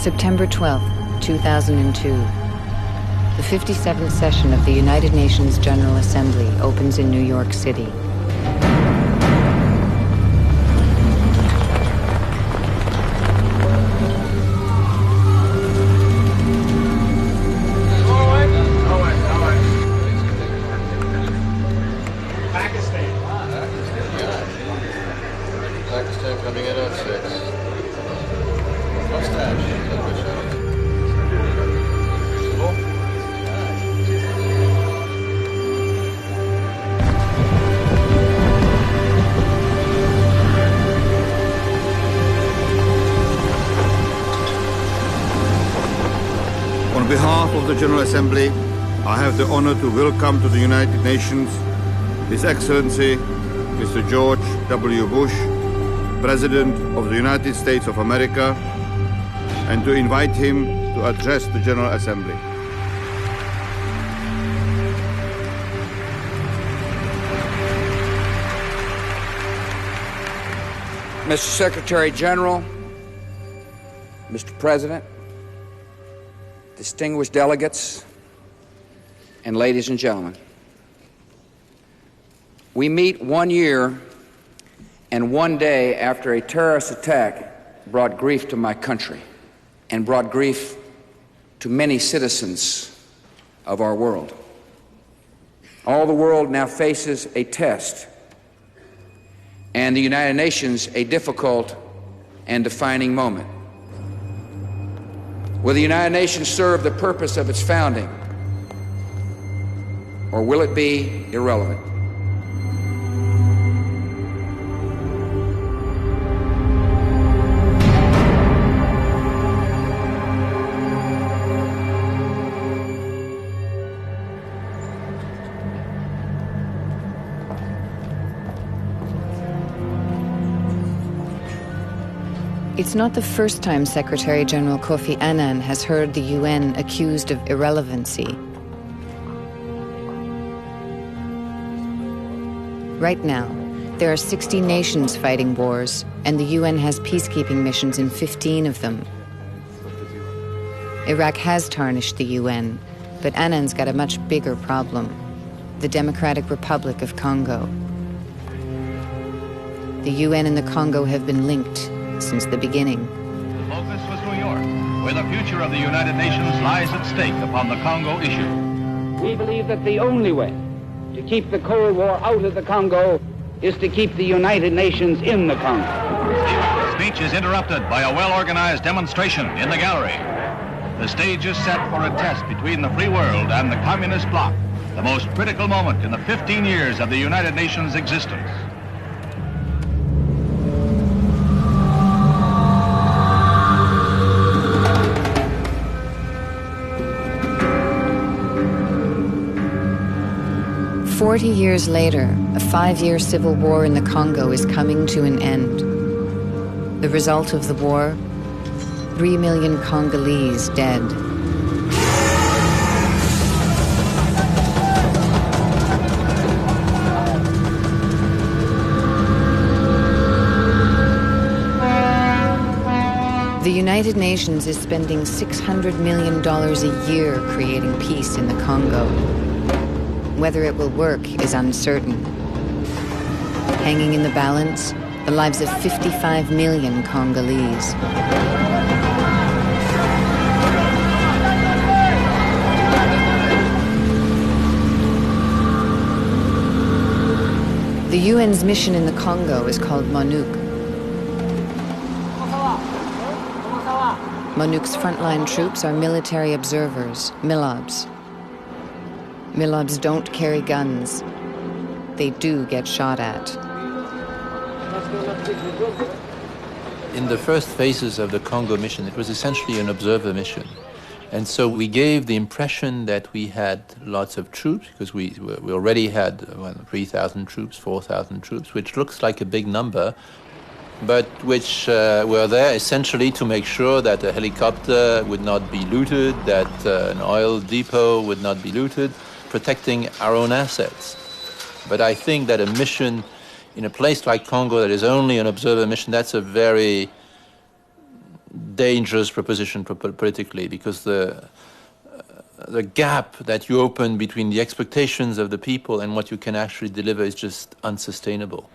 September 12, 2002. The 57th session of the United Nations General Assembly opens in New York City. On behalf of the General Assembly, I have the honor to welcome to the United Nations His Excellency, Mr. George W. Bush, President of the United States of America, and to invite him to address the General Assembly. Mr. Secretary General, Mr. President, distinguished delegates, and ladies and gentlemen, we meet 1 year and 1 day after a terrorist attack brought grief to my country and brought grief to many citizens of our world. All the world now faces a test, and the United Nations a difficult and defining moment. Will the United Nations serve the purpose of its founding, or will it be irrelevant? It's not the first time Secretary General Kofi Annan has heard the UN accused of irrelevancy. Right now, there are 60 nations fighting wars, and the UN has peacekeeping missions in 15 of them. Iraq has tarnished the UN, but Annan's got a much bigger problem: the Democratic Republic of Congo. The UN and the Congo have been linked since the beginning. The focus was New York, where the future of the United Nations lies at stake upon the Congo issue. We believe that the only way to keep the Cold War out of the Congo is to keep the United Nations in the Congo. The speech is interrupted by a well-organized demonstration in the gallery. The stage is set for a test between the free world and the communist bloc, the most critical moment in the 15 years of the United Nations' existence. "40 years later, a 5-year civil war in the Congo is coming to an end. The result of the war, 3 million Congolese dead. The United Nations is spending $600 million a year creating peace in the Congo. Whether it will work is uncertain. Hanging in the balance, the lives of 55 million Congolese. The UN's mission in the Congo is called MONUC. MONUC's frontline troops are military observers, MILOBs. MILOBs don't carry guns. They do get shot at. In the first phases of the Congo mission, it was essentially an observer mission. And so we gave the impression that we had lots of troops, because we already had 3,000 troops, 4,000 troops, which looks like a big number, but which were there essentially to make sure that a helicopter would not be looted, that an oil depot would not be looted, protecting our own assets. But I think that a mission in a place like Congo that is only an observer mission, that's a very dangerous proposition politically, because the gap that you open between the expectations of the people and what you can actually deliver is just unsustainable.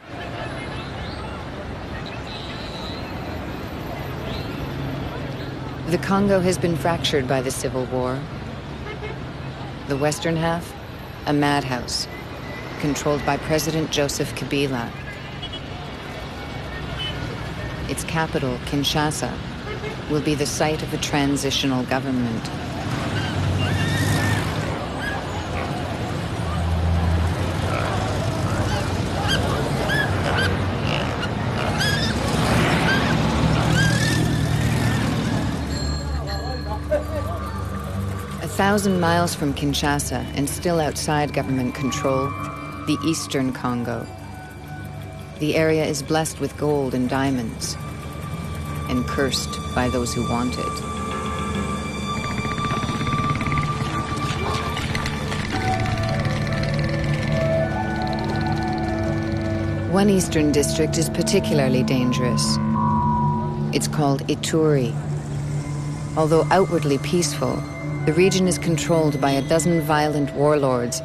The Congo has been fractured by the civil war. The western half, a madhouse, controlled by President Joseph Kabila. Its capital, Kinshasa, will be the site of a transitional government. A 1,000 miles from Kinshasa and still outside government control, the eastern Congo. The area is blessed with gold and diamonds, and cursed by those who want it. One eastern district is particularly dangerous. It's called Ituri. Although outwardly peaceful, the region is controlled by a dozen violent warlords.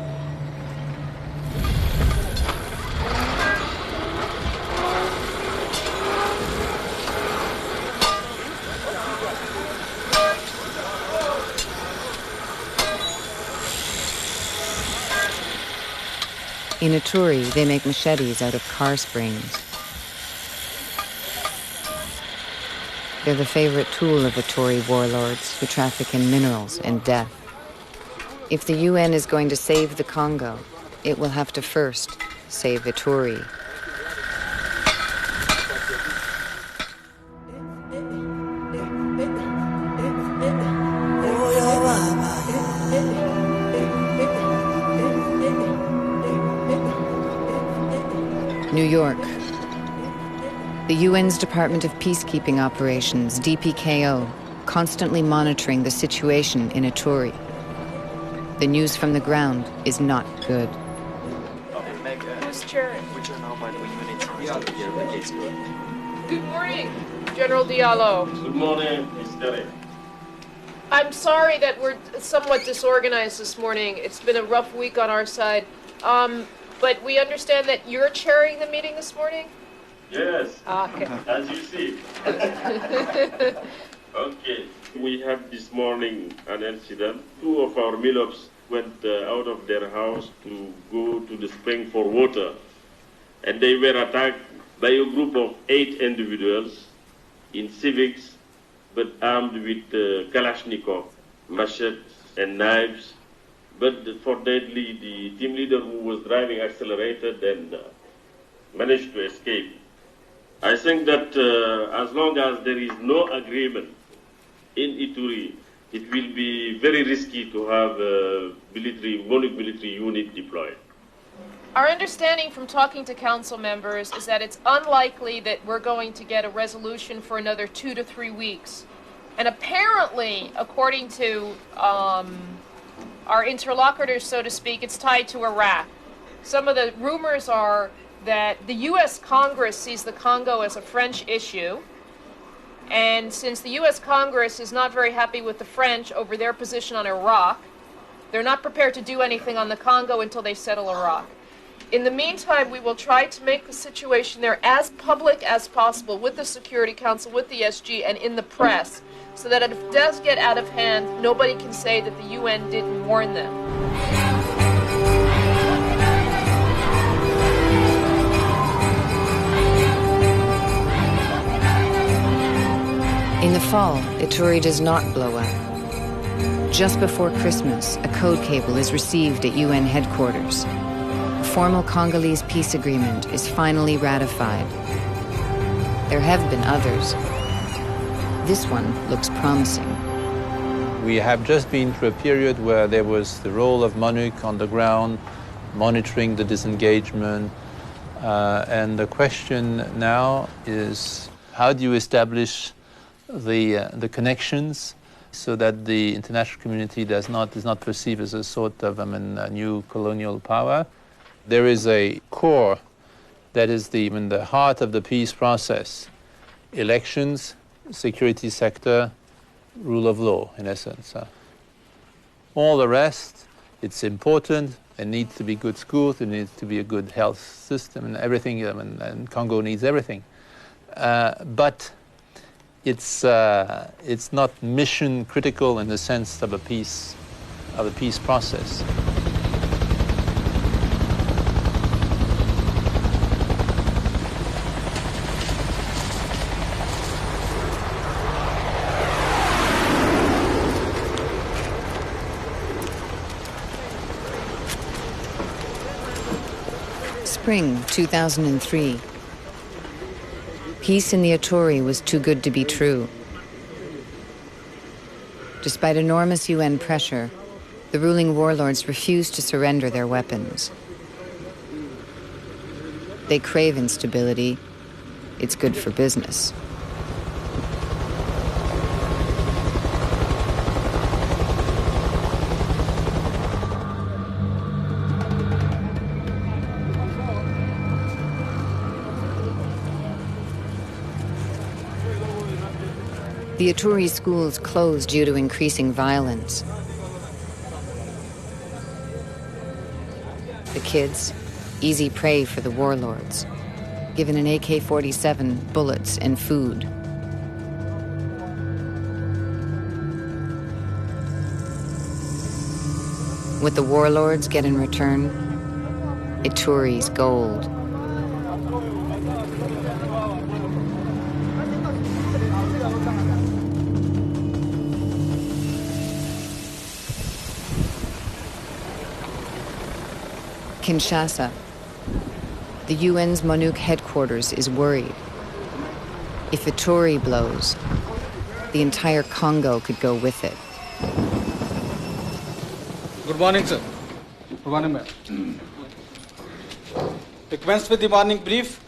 In Ituri, they make machetes out of car springs. They're the favorite tool of Ituri warlords who traffic in minerals and death. If the UN is going to save the Congo, it will have to first save Ituri. New York. The UN's Department of Peacekeeping Operations, DPKO, constantly monitoring the situation in Ituri. The news from the ground is not good. Who's chair? Good morning, General Diallo. Good morning, Mr. I'm sorry that we're somewhat disorganized this morning. It's been a rough week on our side. But we understand that you're chairing the meeting this morning? Yes, Okay. as you see. Okay, we have this morning an incident. Two of our MILOPs went out of their house to go to the spring for water. And they were attacked by a group of 8 individuals in civics, but armed with Kalashnikov, machetes and knives. But fortunately, the team leader who was driving accelerated and managed to escape. I think that as long as there is no agreement in Ituri, it will be very risky to have a military unit deployed. Our understanding from talking to council members is that it's unlikely that we're going to get a resolution for another 2 to 3 weeks. And apparently, according to our interlocutors, so to speak, it's tied to Iraq. Some of the rumors are that the U.S. Congress sees the Congo as a French issue, and since the U.S. Congress is not very happy with the French over their position on Iraq, they're not prepared to do anything on the Congo until they settle Iraq. In the meantime, we will try to make the situation there as public as possible with the Security Council, with the SG, and in the press, so that if it does get out of hand, nobody can say that the UN didn't warn them. In the fall, Ituri does not blow up. Just before Christmas, a code cable is received at UN headquarters. A formal Congolese peace agreement is finally ratified. There have been others. This one looks promising. We have just been through a period where there was the role of MONUC on the ground, monitoring the disengagement. And the question now is, how do you establish the connections so that the international community is not perceived as a sort of a new colonial power? There is a core that is the heart of the peace process: elections, security sector, rule of law, in essence. All the rest, it's important. There needs to be good schools, there needs to be a good health system and everything, and Congo needs everything. But it's not mission critical in the sense of a peace process. Spring 2003. Peace in the Ituri was too good to be true. Despite enormous UN pressure, the ruling warlords refused to surrender their weapons. They crave instability. It's good for business. The Ituri schools closed due to increasing violence. The kids, easy prey for the warlords, given an AK-47, bullets, and food. What the warlords get in return? Ituri's gold. Kinshasa. The UN's MONUC headquarters is worried. If Ituri blows, the entire Congo could go with it. Good morning, sir. Good morning, ma'am. To commence with the morning brief,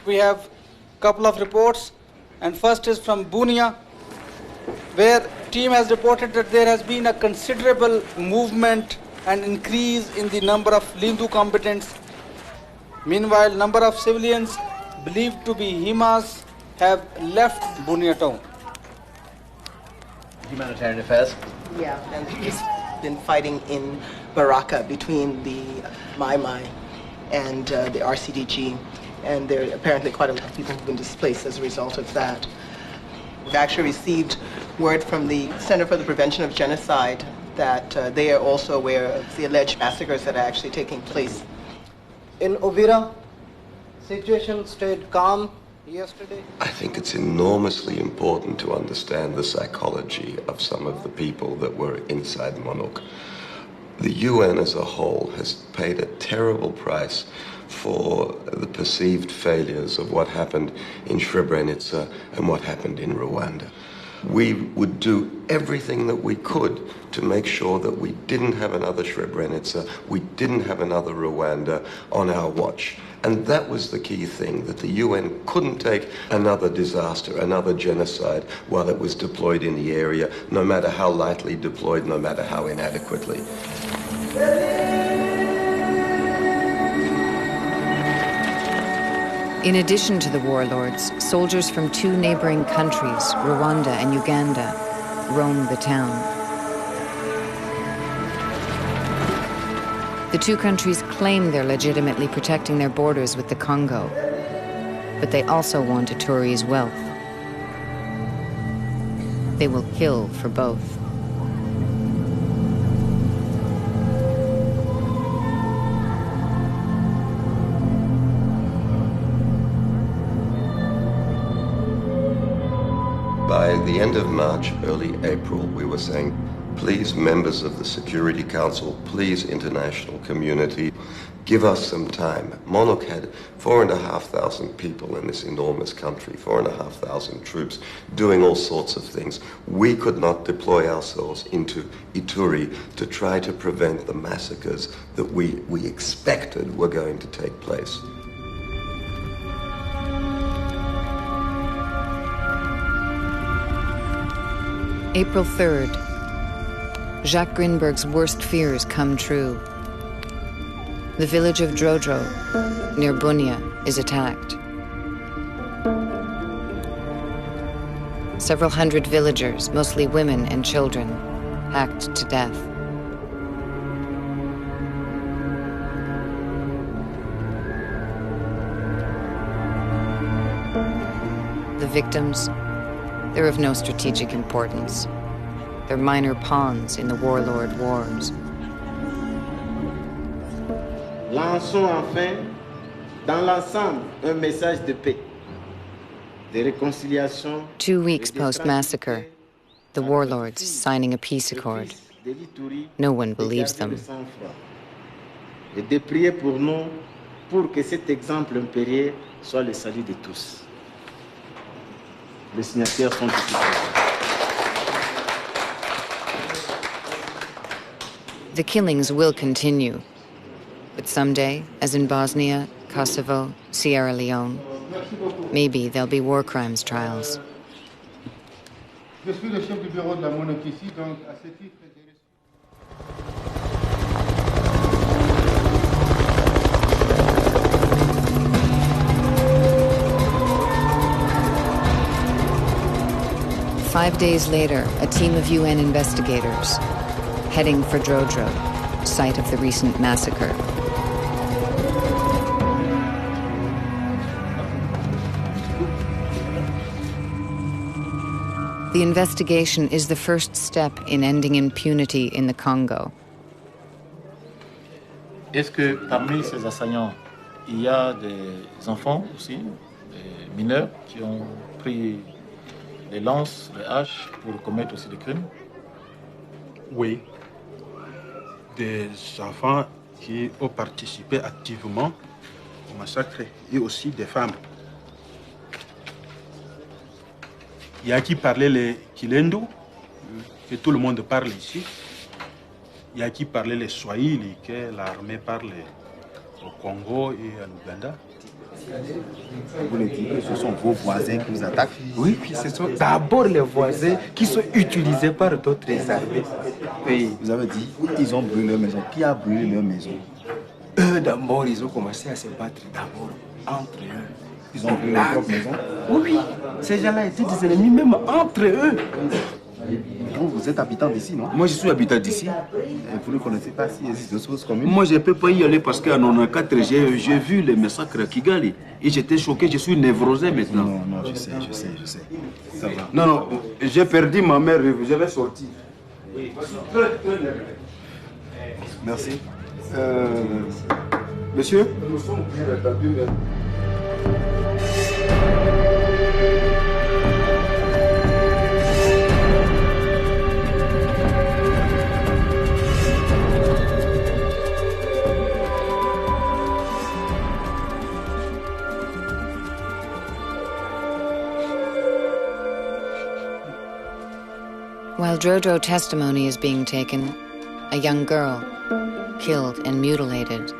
we have a couple of reports, and first is from Bunia, where team has reported that there has been a considerable movement and increase in the number of Lindu combatants. Meanwhile, number of civilians believed to be Himas have left Bunia town. Humanitarian affairs? Yeah, and it's been fighting in Baraka between the Mai Mai and the RCDG, and there are apparently quite a lot of people who've been displaced as a result of that. We've actually received word from the Center for the Prevention of Genocide that they are also aware of the alleged massacres that are actually taking place. In Uvira, situation stayed calm yesterday. I think it's enormously important to understand the psychology of some of the people that were inside MONUC. The UN as a whole has paid a terrible price for the perceived failures of what happened in Srebrenica and what happened in Rwanda. We would do everything that we could to make sure that we didn't have another Srebrenica, we didn't have another Rwanda on our watch. And that was the key thing, that the UN couldn't take another disaster, another genocide while it was deployed in the area, no matter how lightly deployed, no matter how inadequately. In addition to the warlords, soldiers from two neighboring countries, Rwanda and Uganda, roam the town. The two countries claim they're legitimately protecting their borders with the Congo, but they also want Ituri's wealth. They will kill for both. By the end of March, early April, we were saying, please, members of the Security Council, please, international community, give us some time. MONUC had 4,500 people in this enormous country, 4,500 troops doing all sorts of things. We could not deploy ourselves into Ituri to try to prevent the massacres that we expected were going to take place. April 3rd. Jacques Grinberg's worst fears come true. The village of Drodro, near Bunia, is attacked. Several hundred villagers, mostly women and children, hacked to death. The victims, they're of no strategic importance. They're minor pawns in the warlord wars. Lançons enfin, dans l'ensemble, un message de paix, de réconciliation. 2 weeks post-massacre, the warlords signing a peace accord. No one believes them. Et de prier pour nous, pour que cet exemple impérieux soit le salut de tous. Les signataires sont ici. The killings will continue. But someday, as in Bosnia, Kosovo, Sierra Leone, maybe there'll be war crimes trials. Je suis le chef du bureau de la monarchie ici, donc à ce titre... 5 days later, a team of UN investigators heading for Drodro, site of the recent massacre. The investigation is the first step in ending impunity in the Congo. Est-ce que parmi ces assaillants, il y a des enfants aussi, des mineurs qui ont pris les lances, les haches pour commettre aussi des crimes? Oui. Des enfants qui ont participé activement au massacre et aussi des femmes. Il y a qui parlait les Kilendo, que tout le monde parle ici. Il y a qui parlait les Swahili, que l'armée parle au Congo et en Ouganda. Vous voulez dire que ce sont vos voisins qui vous attaquent? Oui, puis ce sont d'abord les voisins qui sont utilisés par d'autres armées. Oui. Vous avez dit, ils ont brûlé leur maison. Qui a brûlé leur maison? Eux d'abord, ils ont commencé à se battre d'abord entre eux. Ils ont brûlé leur propre maison? Oui, ces gens-là étaient des ennemis même entre eux. Vous êtes habitant d'ici, non? Moi, je suis habitant d'ici. Vous ne connaissez pas s'il existe des choses communes? Moi, je ne peux pas y aller parce qu'en 1994, j'ai vu les massacres à Kigali. Et j'étais choqué, je suis névrosé maintenant. Non, je sais. Ça va. Non, j'ai perdu ma mère, je vais sortir. Merci. Monsieur? Nous sommes bien rétablis. While Drodro testimony is being taken, a young girl, killed and mutilated.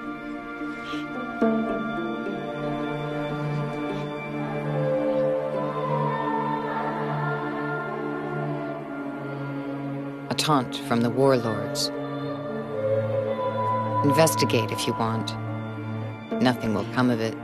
A taunt from the warlords. Investigate if you want. Nothing will come of it.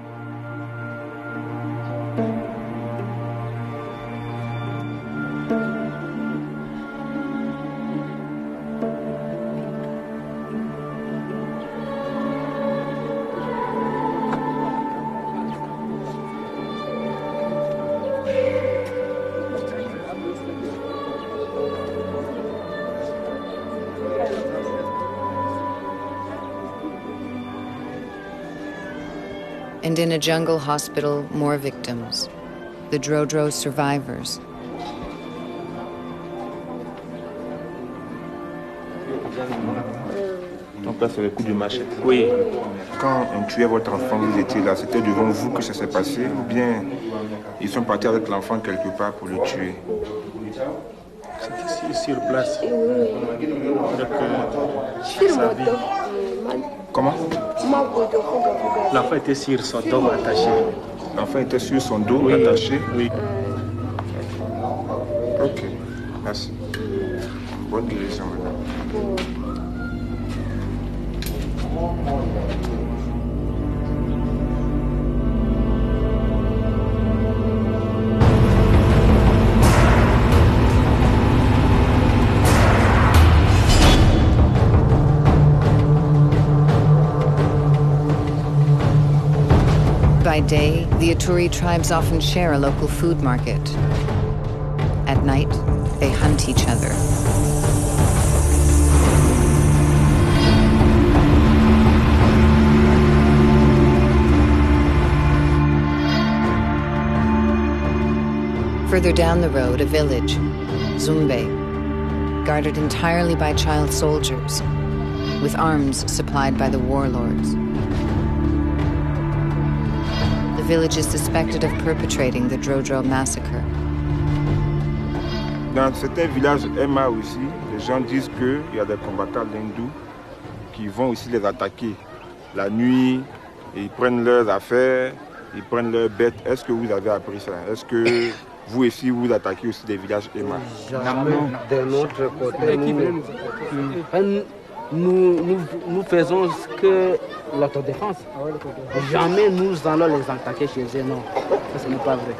And in a jungle hospital, more victims. The Drodro survivors. Donc là, c'est le coup du machette. Oui. Quand on tuait votre enfant, vous étiez là, c'était devant vous que ça s'est passé, ou bien ils sont partis avec l'enfant quelque part pour le tuer? C'était sur place. Comment? L'enfant était sur son dos attaché. L'enfant était sur son dos attaché? Oui. Ok, merci. Bonne guérison maintenant. by day, the Ituri tribes often share a local food market. At night, they hunt each other. Further down the road, a village, Zumbe, guarded entirely by child soldiers, with arms supplied by the warlords. The village is suspected of perpetrating the Drodro massacre. Dans certains villages Emma aussi, les gens disent qu'il y a des combattants hindous qui vont aussi les attaquer la nuit, et ils prennent leurs affaires, ils prennent leurs bêtes. Est-ce que vous avez appris ça? Est-ce que vous aussi vous attaquez aussi des villages Emma? De notre côté, nous faisons que l'autodéfense. Jamais nous allons les attaquer chez eux, non. Ça, ce n'est pas vrai.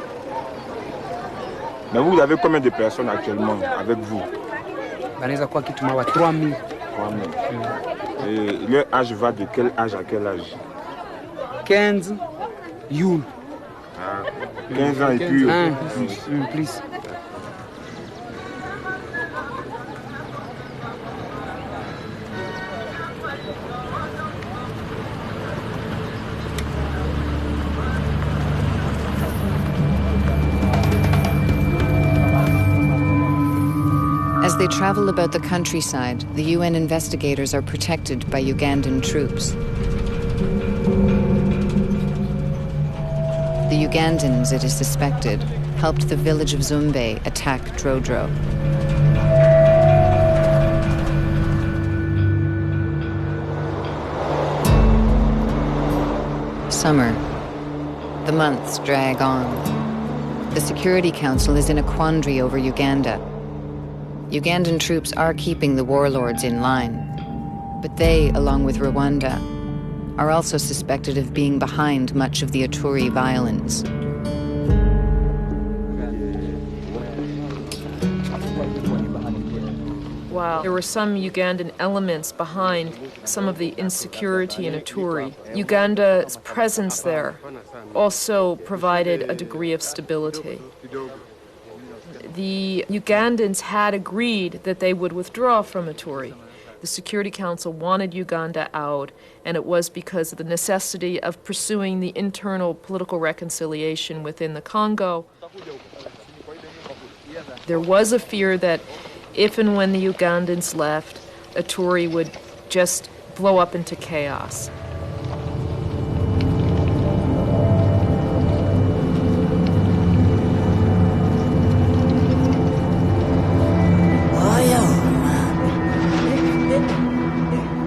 Mais vous avez combien de personnes actuellement avec vous? 3000. Et leur âge va de quel âge à quel âge? 15 Youl. 15 ans et puis plus. As they travel about the countryside, the UN investigators are protected by Ugandan troops. The Ugandans, it is suspected, helped the village of Zumbe attack Drodro. Summer. The months drag on. The Security Council is in a quandary over Uganda. Ugandan troops are keeping the warlords in line, but they, along with Rwanda, are also suspected of being behind much of the Ituri violence. While there were some Ugandan elements behind some of the insecurity in Ituri, Uganda's presence there also provided a degree of stability. The Ugandans had agreed that they would withdraw from Ituri. The Security Council wanted Uganda out, and it was because of the necessity of pursuing the internal political reconciliation within the Congo. There was a fear that if and when the Ugandans left, Ituri would just blow up into chaos.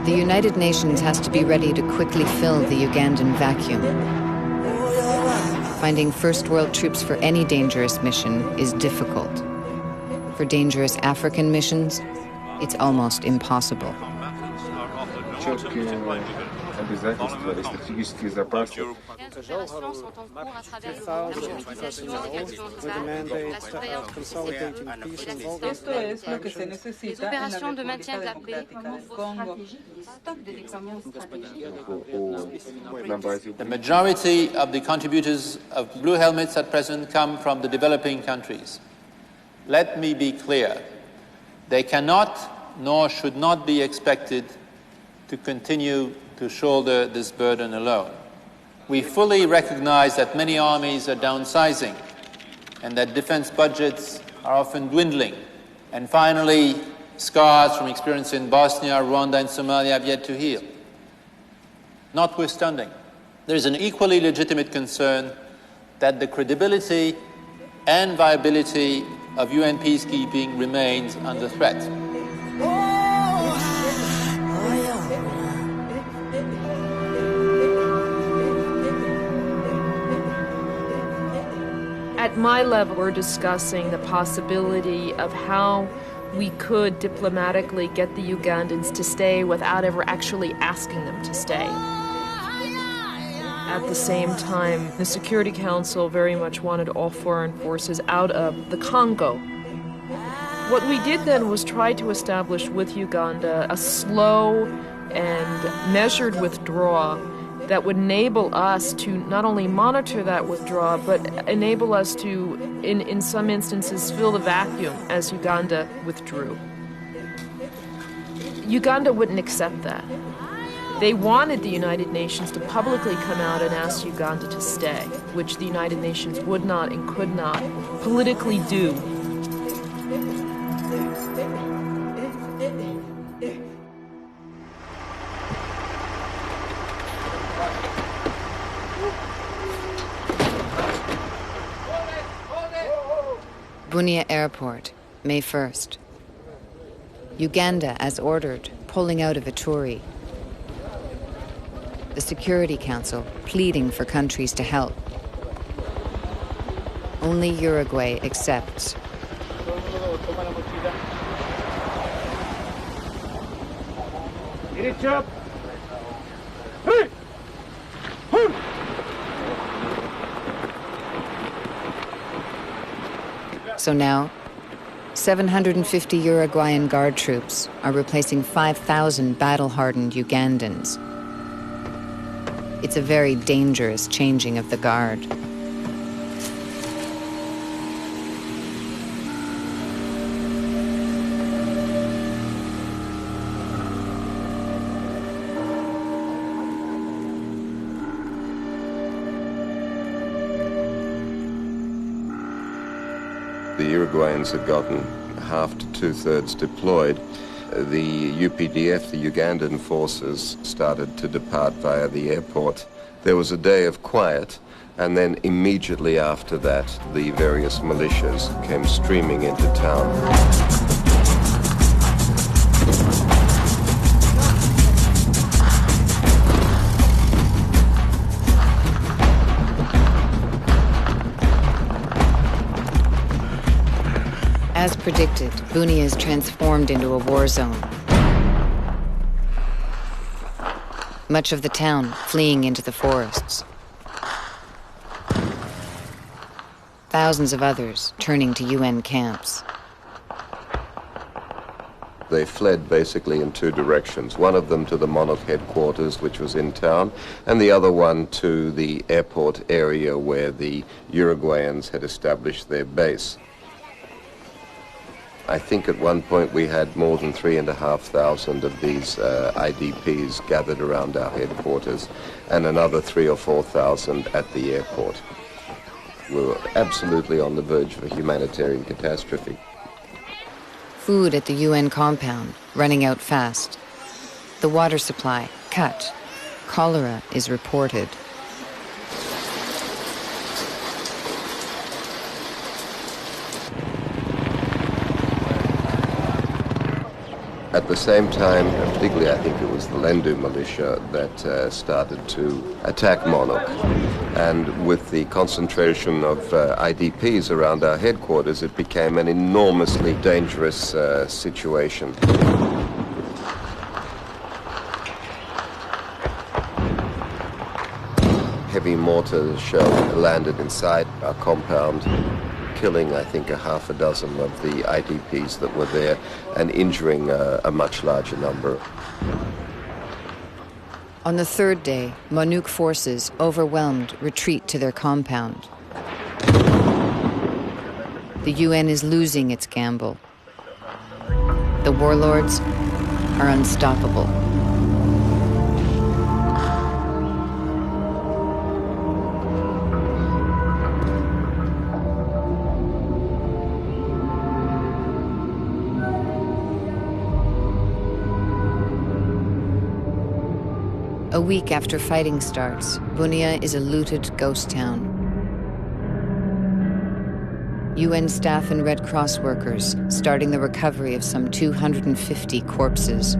The United Nations has to be ready to quickly fill the Ugandan vacuum. Finding First World troops for any dangerous mission is difficult. For dangerous African missions, it's almost impossible. The majority of the contributors of Blue Helmets at present come from the developing countries. Let me be clear, they cannot nor should not be expected to continue to shoulder this burden alone. We fully recognize that many armies are downsizing and that defense budgets are often dwindling. And finally, scars from experience in Bosnia, Rwanda, and Somalia have yet to heal. Notwithstanding, there is an equally legitimate concern that the credibility and viability of UN peacekeeping remains under threat. At my level, we're discussing the possibility of how we could diplomatically get the Ugandans to stay without ever actually asking them to stay. At the same time, the Security Council very much wanted all foreign forces out of the Congo. What we did then was try to establish with Uganda a slow and measured withdrawal that would enable us to not only monitor that withdrawal, but enable us to, in some instances, fill the vacuum as Uganda withdrew. Uganda wouldn't accept that. They wanted the United Nations to publicly come out and ask Uganda to stay, which the United Nations would not and could not politically do. Bunia Airport, May 1st. Uganda, as ordered, pulling out of Ituri. The Security Council pleading for countries to help. Only Uruguay accepts. So now, 750 Uruguayan guard troops are replacing 5,000 battle-hardened Ugandans. It's a very dangerous changing of the guard. The Uruguayans had gotten half to two-thirds deployed. The UPDF, the Ugandan forces, started to depart via the airport. There was a day of quiet, and then immediately after that, the various militias came streaming into town. As predicted, Bunia is transformed into a war zone. Much of the town fleeing into the forests. Thousands of others turning to UN camps. They fled basically in two directions. One of them to the MONUC headquarters, which was in town, and the other one to the airport area where the Uruguayans had established their base. I think at one point we had more than 3,500 of these IDPs gathered around our headquarters, and another 3,000 or 4,000 at the airport. We were absolutely on the verge of a humanitarian catastrophe. Food at the UN compound, running out fast. The water supply, cut. Cholera is reported. At the same time, particularly I think it was the Lendu militia that started to attack MONUC. And with the concentration of IDPs around our headquarters, it became an enormously dangerous situation. Heavy mortar shell landed inside our compound, killing, I think, 6 of the IDPs that were there and injuring a much larger number. On the third day, MONUC forces, overwhelmed, retreat to their compound. The UN is losing its gamble. The warlords are unstoppable. A week after fighting starts, Bunia is a looted ghost town. UN staff and Red Cross workers starting the recovery of some 250 corpses.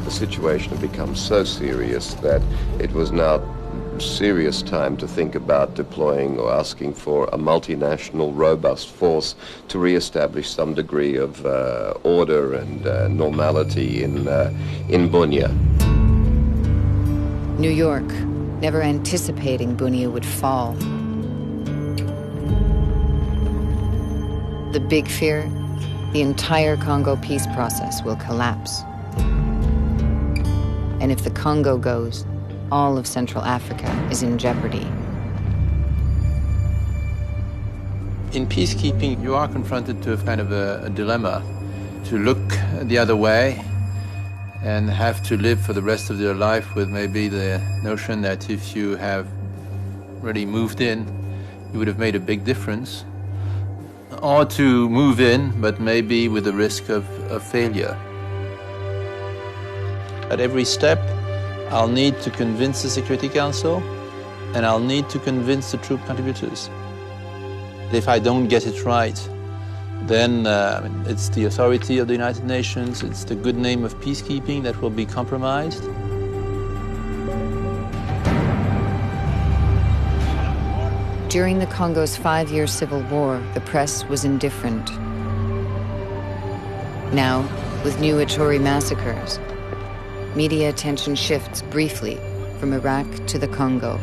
The situation had become so serious that it was now serious time to think about deploying or asking for a multinational, robust force to re-establish some degree of order and normality in Bunia. New York, never anticipating Bunia would fall. The big fear, the entire Congo peace process will collapse. And if the Congo goes, all of Central Africa is in jeopardy. In peacekeeping, you are confronted to a kind of a dilemma, to look the other way and have to live for the rest of your life with maybe the notion that if you have really moved in, you would have made a big difference, or to move in, but maybe with the risk of failure. At every step, I'll need to convince the Security Council, and I'll need to convince the troop contributors. If I don't get it right, then it's the authority of the United Nations, it's the good name of peacekeeping that will be compromised. During the Congo's 5-year civil war, the press was indifferent. Now, with new Ituri massacres, media attention shifts briefly from Iraq to the Congo.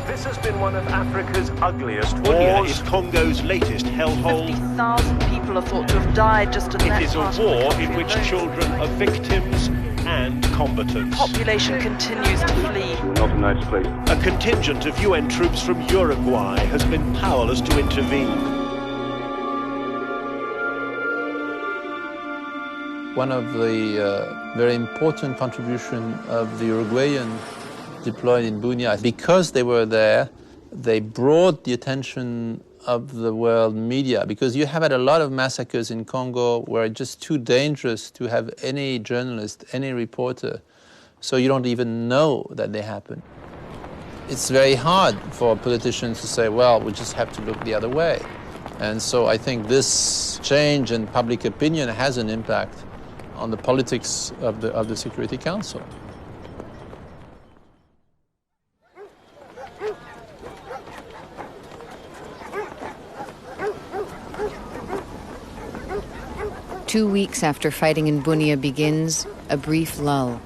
This has been one of Africa's ugliest wars. Bunia is Congo's latest hellhole. 50,000 people are thought to have died just in that. It is a war in which children are victims and combatants. Population continues to flee. Not a nice place. A contingent of UN troops from Uruguay has been powerless to intervene. One of the very important contribution of the Uruguayan deployed in Bunia, because they were there, they brought the attention of the world media, because you have had a lot of massacres in Congo where it's just too dangerous to have any journalist, any reporter, so you don't even know that they happen. It's very hard for politicians to say, well, we just have to look the other way. And so I think this change in public opinion has an impact on the politics of the Security Council. Two weeks after fighting in Bunia begins, a brief lull.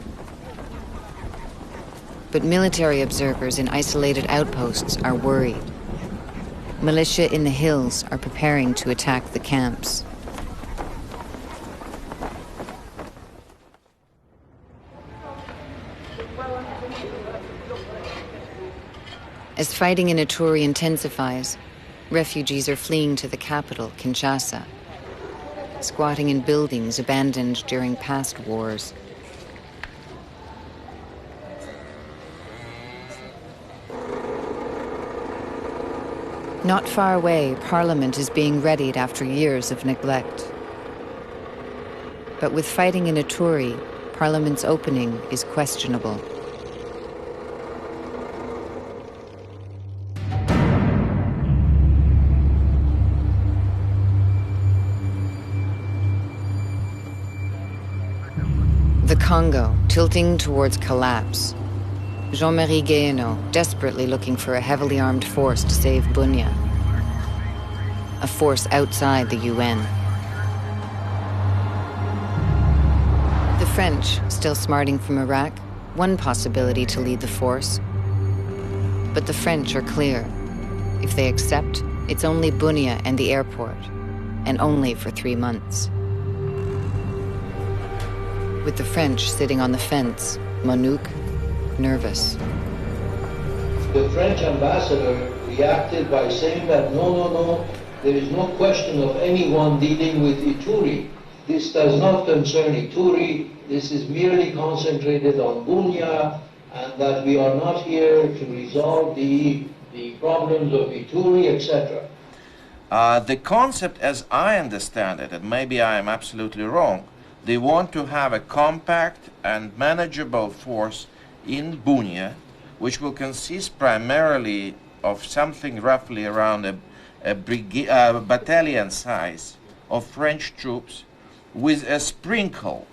But military observers in isolated outposts are worried. Militia in the hills are preparing to attack the camps. As fighting in Ituri intensifies, refugees are fleeing to the capital, Kinshasa, squatting in buildings abandoned during past wars. Not far away, Parliament is being readied after years of neglect. But with fighting in Ituri, Parliament's opening is questionable. The Congo, tilting towards collapse. Jean-Marie Guéhenno, desperately looking for a heavily armed force to save Bunia. A force outside the UN. The French, still smarting from Iraq, one possibility to lead the force. But the French are clear. If they accept, it's only Bunia and the airport, and only for 3 months. With the French sitting on the fence, Monique nervous. The French ambassador reacted by saying that no, there is no question of anyone dealing with Ituri. This does not concern Ituri. This is merely concentrated on Bunia, and that we are not here to resolve the problems of Ituri, etc. The concept, as I understand it, and maybe I am absolutely wrong, they want to have a compact and manageable force in Bunia, which will consist primarily of something roughly around a battalion size of French troops, with a sprinkle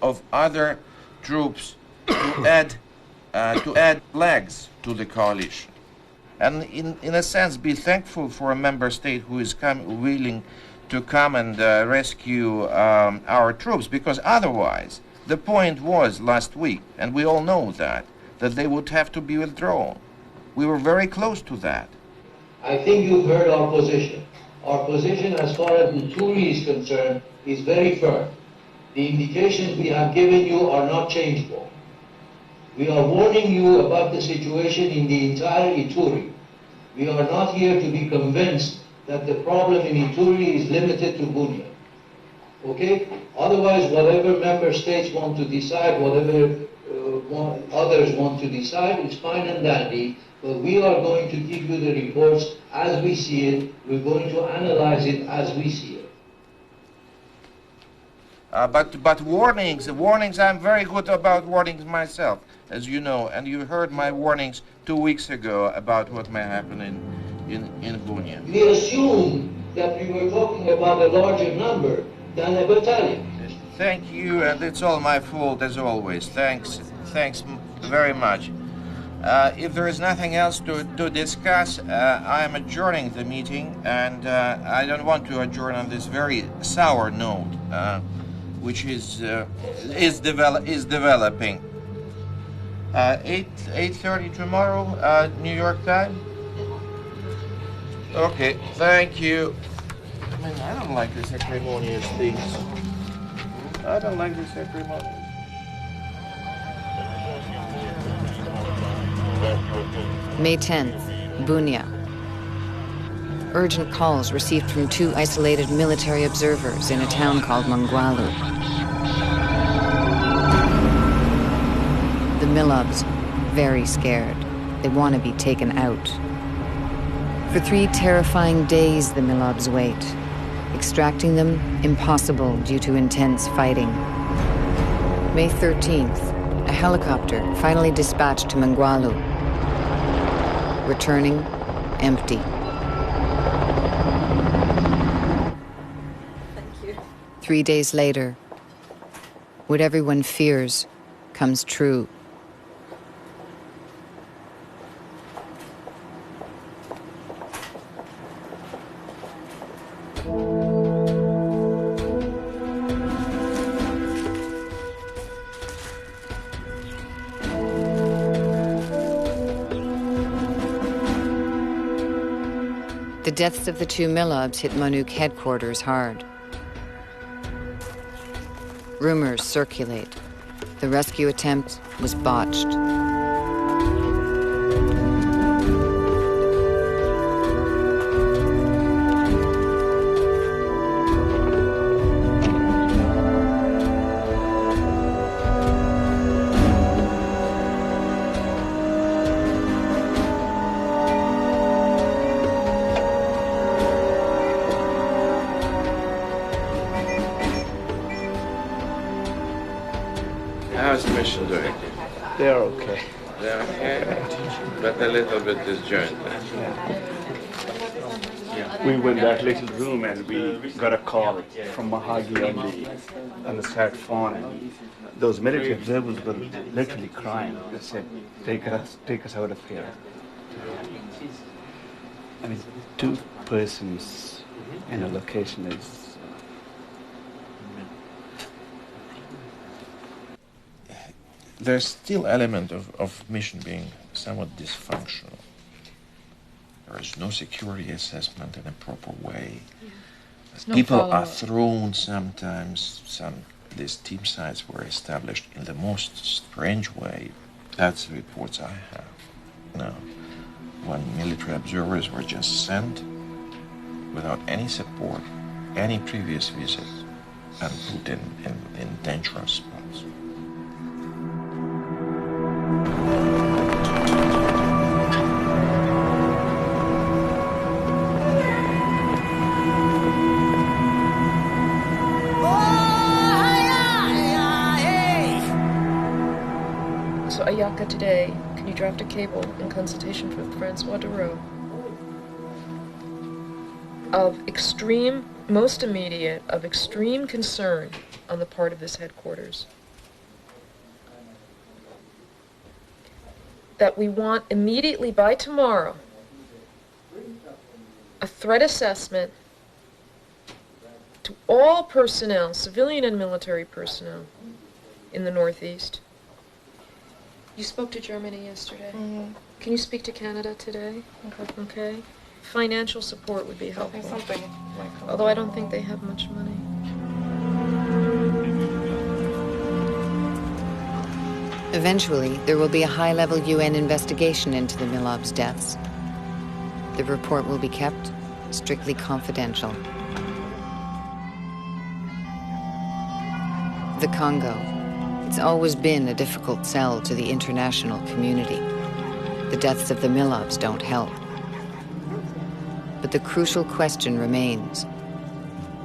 of other troops to add to add legs to the coalition. And in a sense, be thankful for a member state who is willing to come and rescue our troops, because otherwise, the point was last week, and we all know that they would have to be withdrawn. We were very close to that. I think you've heard our position. Our position as far as Ituri is concerned is very firm. The indications we have given you are not changeable. We are warning you about the situation in the entire Ituri. We are not here to be convinced that the problem in Ituri is limited to Bunia. Okay? Otherwise, whatever member states want to decide, whatever others want to decide, is fine and dandy. But we are going to give you the reports as we see it. We're going to analyze it as we see it. But warnings, I'm very good about warnings myself, as you know, and you heard my warnings 2 weeks ago about what may happen in Bunia. We assume that we were talking about a larger number than a battalion. Thank you, and it's all my fault as always. Thanks very much. If there is nothing else to discuss, I am adjourning the meeting, and I don't want to adjourn on this very sour note, which is developing. 8:30 tomorrow, New York time. Okay, thank you. I mean, I don't like this acrimonious things. I don't like this acrimonious. May 10th, Bunia. Urgent calls received from 2 isolated military observers in a town called Mangwalu. The Milobs, very scared. They want to be taken out. For 3 terrifying days, the Milobs wait. Extracting them, impossible due to intense fighting. May 13th, a helicopter finally dispatched to Mangwalu. Returning, empty. Thank you. 3 days later, what everyone fears comes true. The deaths of the 2 Milobs hit MONUC headquarters hard. Rumors circulate. The rescue attempt was botched. How's the mission doing? They're okay. They're okay, but a little bit disjointed. We went that little room and we got a call from Mahagi on the sat phone, and those military observers were literally crying. They said, take us out of here. I mean, 2 persons in a location is... There's still element of mission being somewhat dysfunctional. There is no security assessment in a proper way. No People follow-up. are thrown sometimes. These team sites were established in the most strange way. That's the reports I have. Now, when military observers were just sent without any support, any previous visit, and put in dangerous spots. So Ayaka today, can you draft a cable in consultation with Francois Dereau of extreme, most immediate, of extreme concern on the part of this headquarters? that we want immediately by tomorrow a threat assessment to all personnel, civilian and military personnel, in the Northeast. You spoke to Germany yesterday. Mm-hmm. Can you speak to Canada today? Okay. Financial support would be helpful. Something. Although I don't think they have much money. Eventually, there will be a high-level UN investigation into the Milob's deaths. The report will be kept strictly confidential. The Congo. It's always been a difficult sell to the international community. The deaths of the Milobs don't help. But the crucial question remains.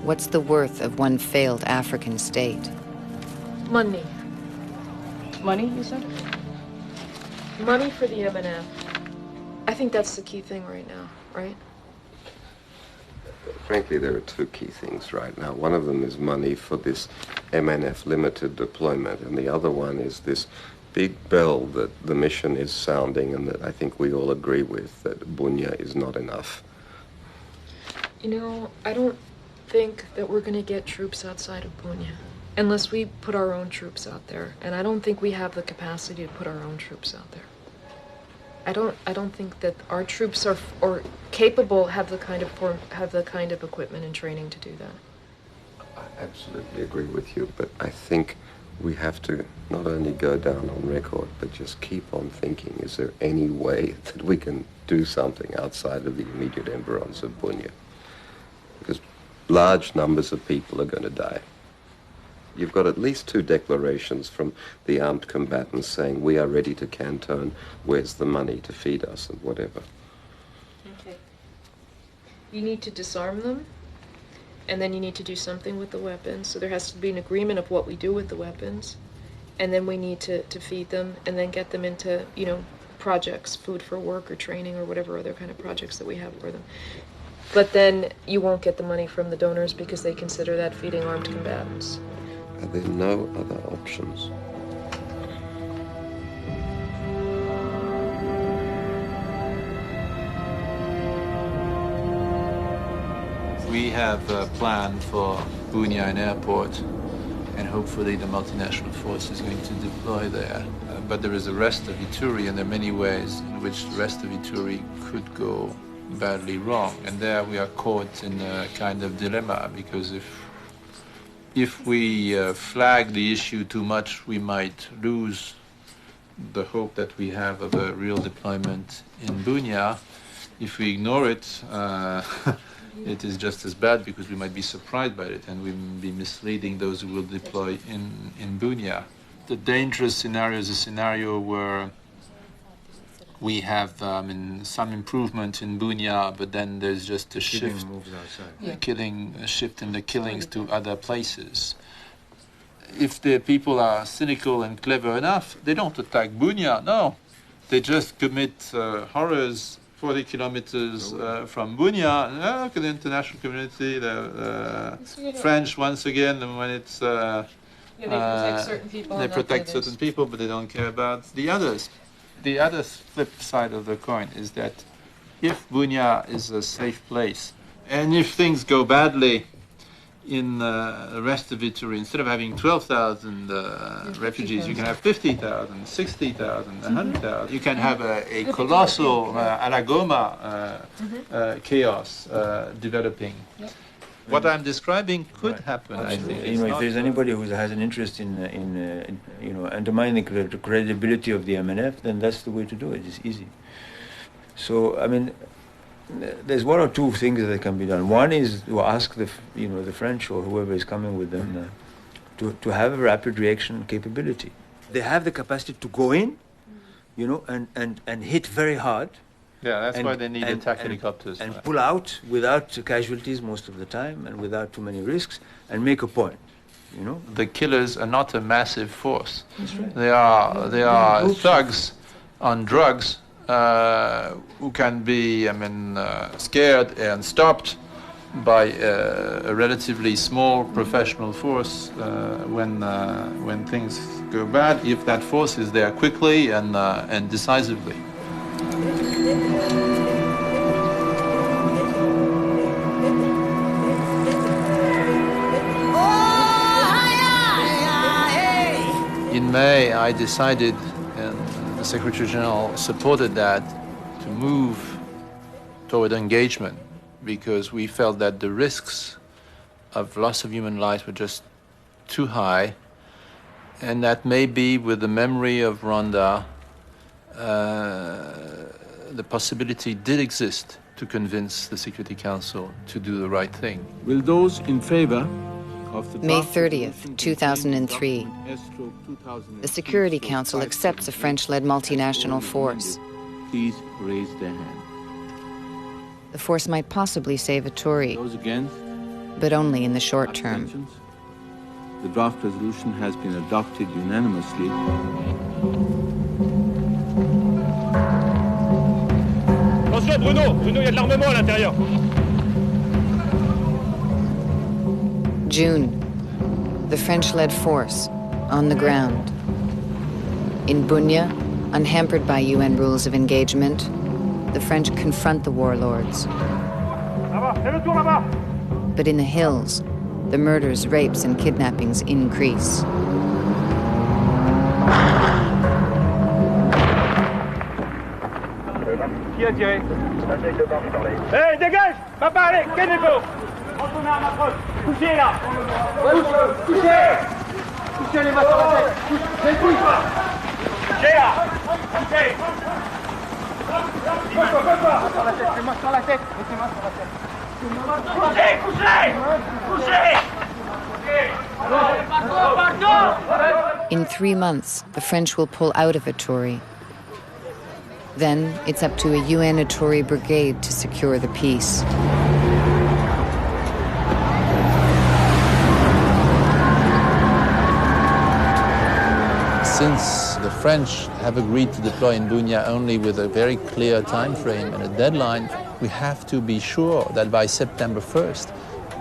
What's the worth of one failed African state? Money. Money, you said? Money for the MNF. I think that's the key thing right now, right? Frankly, there are two key things right now. One of them is money for this MNF limited deployment, and the other one is this big bell that the mission is sounding and that I think we all agree with, that Bunia is not enough. You know, I don't think that we're going to get troops outside of Bunia unless we put our own troops out there, and I don't think we have the capacity to put our own troops out there. I don't think that our troops are capable, have the kind of equipment and training to do that. I absolutely agree with you, but I think we have to not only go down on record, but just keep on thinking, is there any way that we can do something outside of the immediate environs of Bunia? Because large numbers of people are going to die. You've got at least 2 declarations from the armed combatants saying, we are ready to canton, where's the money to feed us and whatever. Okay. You need to disarm them, and then you need to do something with the weapons. So there has to be an agreement of what we do with the weapons, and then we need to feed them and then get them into, you know, projects, food for work or training or whatever other kind of projects that we have for them. But then you won't get the money from the donors because they consider that feeding armed combatants. Are there no other options? We have a plan for Bunia an airport, and hopefully the multinational force is going to deploy there. But there is the rest of Ituri, and there are many ways in which the rest of Ituri could go badly wrong. And there we are caught in a kind of dilemma, because if we flag the issue too much, we might lose the hope that we have of a real deployment in Bunia. If we ignore it, it is just as bad, because we might be surprised by it and we may be misleading those who will deploy in Bunia. The dangerous scenario is a scenario where we have some improvement in Bunia, but then there's just a shift, a shift in the killings to other places. If the people are cynical and clever enough, they don't attack Bunia, no. They just commit horrors 40 kilometers from Bunia. Look at the international community, the French once again, when it's... they protect certain people. They protect certain people, but they don't care about the others. The other flip side of the coin is that if Bunia is a safe place, and if things go badly in the rest of Ituri, instead of having 12,000 refugees, you can have 50,000, 60,000, 100,000. You can have a colossal Alagoma chaos developing. What I'm describing could happen. I think. You know, if there's anybody who has an interest in you know, undermining the credibility of the MNF, then that's the way to do it. It's easy. So I mean, there's one or two things that can be done. One is to ask the French or whoever is coming with them to have a rapid reaction capability. They have the capacity to go in, you know, and hit very hard. Yeah, that's why they need attack helicopters. And pull out without casualties most of the time and without too many risks and make a point, you know? The killers are not a massive force. That's right. They are thugs on drugs who can be, scared and stopped by a relatively small professional force when things go bad, if that force is there quickly and decisively. In May, I decided, and the Secretary General supported that, to move toward engagement, because we felt that the risks of loss of human lives were just too high, and that maybe with the memory of Rwanda, the possibility did exist to convince the Security Council to do the right thing. Will those in favor of the May 30th, 2003. The Security Council accepts a French-led multinational force. Please raise their hand. The force might possibly save Ituri, Those against? but only in the short term. The draft resolution has been adopted unanimously. Attention, Bruno! Bruno, il y a de l'armement à l'intérieur. June, the French-led force on the ground. In Bunia, unhampered by UN rules of engagement, the French confront the warlords. But in the hills, the murders, rapes, and kidnappings increase. Qui a tiré? Hé, dégage! Va parler! Calmez-vous! Retournez à ma proche! Couchez là! Couchez! Couchez les mains sur la tête! Couchez là! Couchez! Mettez-moi sur la tête! Mettez-moi sur la tête! Couchez! Couchez! Couchez! In 3 months, the French will pull out of Ituri. Then it's up to a UN Ituri brigade to secure the peace. Since the French have agreed to deploy in Bunia only with a very clear time frame and a deadline, we have to be sure that by September 1st,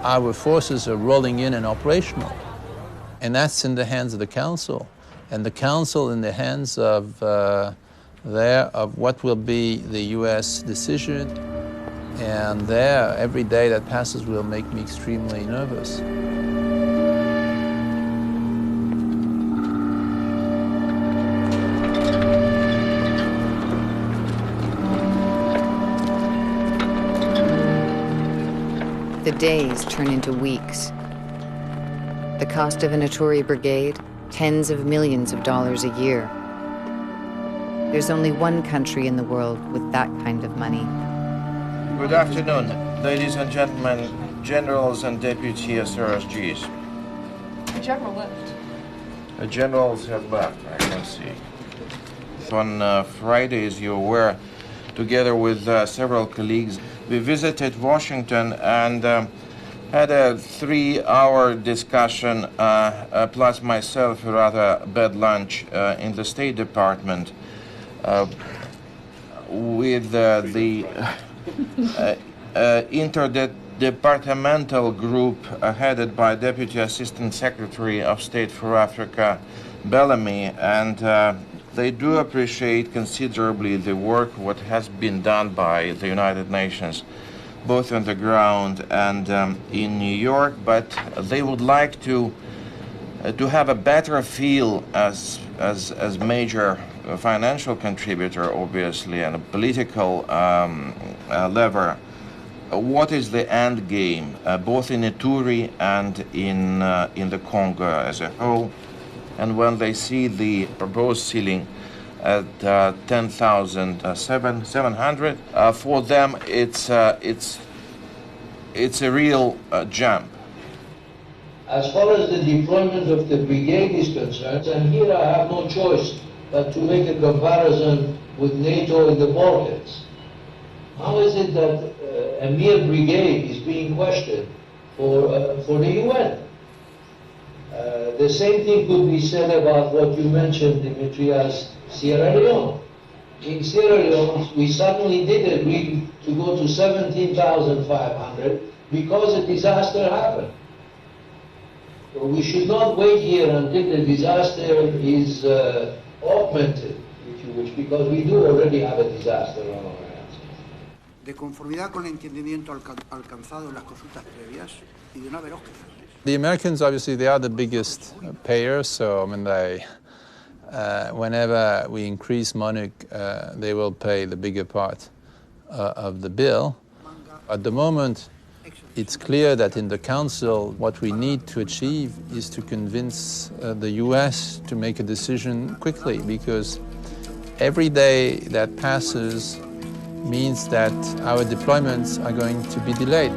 our forces are rolling in and operational. And that's in the hands of the Council. And the Council in the hands of what will be the US decision. And there, every day that passes will make me extremely nervous. The days turn into weeks. The cost of an Ituri brigade, tens of millions of dollars a year. There's only one country in the world with that kind of money. Good afternoon, ladies and gentlemen, generals and deputy SRSGs. The general left. The generals have left, I can see. On Friday, as you're aware, together with several colleagues, we visited Washington and had a 3-hour discussion, plus myself, a rather bad lunch, in the State Department with the interdepartmental group headed by Deputy Assistant Secretary of State for Africa, Bellamy, and they do appreciate considerably the work what has been done by the United Nations, both on the ground and in New York, but they would like to have a better feel as major financial contributor, obviously, and a political lever. What is the end game, both in Ituri and in the Congo as a whole? And when they see the proposed ceiling at 10,700, for them it's a real jump. As far as the deployment of the brigade is concerned, and here I have no choice but to make a comparison with NATO in the Balkans. How is it that a mere brigade is being questioned for the UN? The same thing could be said about what you mentioned, Dimitri, as Sierra Leone. In Sierra Leone, we suddenly did agree to go to 17,500, because a disaster happened. So we should not wait here until the disaster is augmented, if you wish, because we do already have a disaster on our hands. De conformidad con el entendimiento alcanzado en las consultas previas y de no haber objeciones. The Americans, obviously, they are the biggest payers, so I mean, whenever we increase MONUC, they will pay the bigger part of the bill. At the moment, it's clear that in the Council, what we need to achieve is to convince the US to make a decision quickly, because every day that passes means that our deployments are going to be delayed.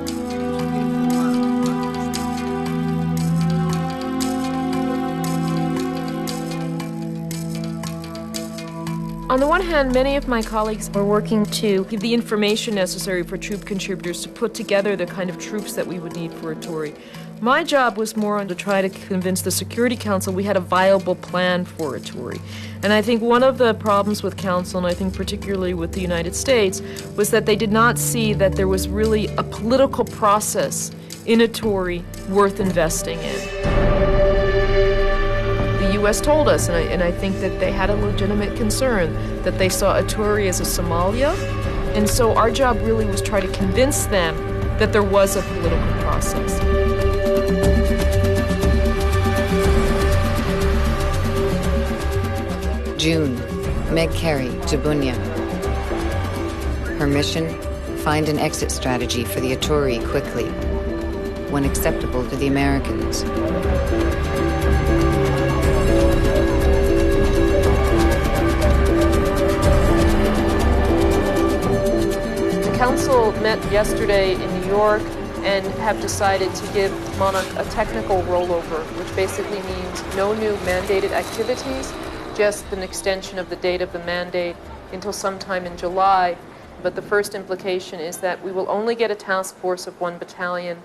On the one hand, many of my colleagues are working to give the information necessary for troop contributors to put together the kind of troops that we would need for Ituri. My job was more to try to convince the Security Council we had a viable plan for Ituri. And I think one of the problems with Council, and I think particularly with the United States, was that they did not see that there was really a political process in Ituri worth investing in. The U.S. told us, and I think that they had a legitimate concern, that they saw Ituri as a Somalia, and so our job really was try to convince them that there was a political process. June, Meg Carey to Bunia. Her mission, find an exit strategy for the Ituri quickly, one acceptable to the Americans. The Council met yesterday in New York and have decided to give MONUC a technical rollover, which basically means no new mandated activities, just an extension of the date of the mandate until sometime in July. But the first implication is that we will only get a task force of 1 battalion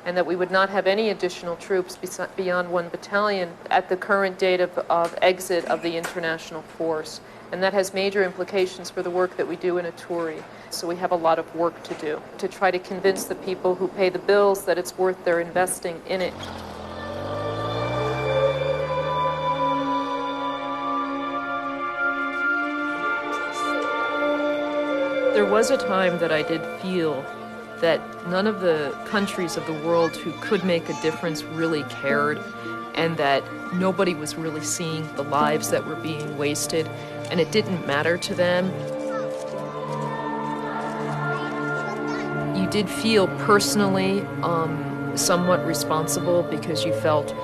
and that we would not have any additional troops beyond 1 battalion at the current date of exit of the international force. And that has major implications for the work that we do in Ituri. So we have a lot of work to do to try to convince the people who pay the bills that it's worth their investing in it. There was a time that I did feel that none of the countries of the world who could make a difference really cared, and that nobody was really seeing the lives that were being wasted, and it didn't matter to them. You did feel personally somewhat responsible because you felt,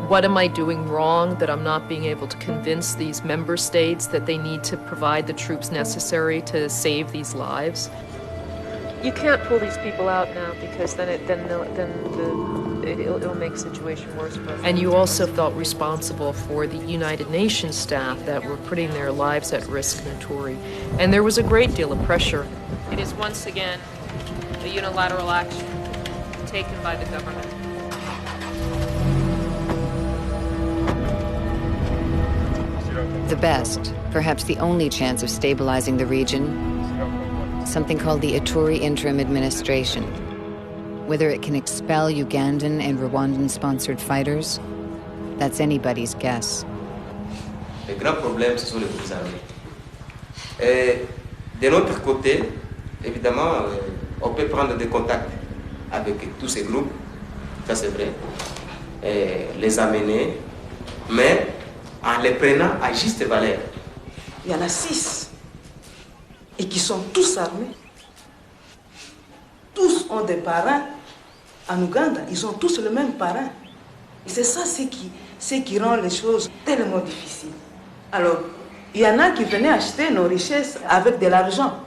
what am I doing wrong that I'm not being able to convince these member states that they need to provide the troops necessary to save these lives? You can't pull these people out now because then it'll make the situation worse for us. And you also felt responsible for the United Nations staff that were putting their lives at risk in Ituri. And there was a great deal of pressure. It is once again a unilateral action taken by the government. The best, perhaps the only chance of stabilizing the region, something called the Ituri Interim Administration. Whether it can expel Ugandan and Rwandan-sponsored fighters, that's anybody's guess. Le grand problème, ce sont les groupes armés. Et de notre côté, évidemment, on peut prendre des contacts avec tous ces groupes, ça c'est vrai, et les amener, mais en les prenant à juste valeur. Il y en a 6, et qui sont tous armés. Tous ont des parrains en Ouganda, ils ont tous le même parrain. Et c'est ça ce qui rend les choses tellement difficiles. Alors, il y en a qui venaient acheter nos richesses avec de l'argent.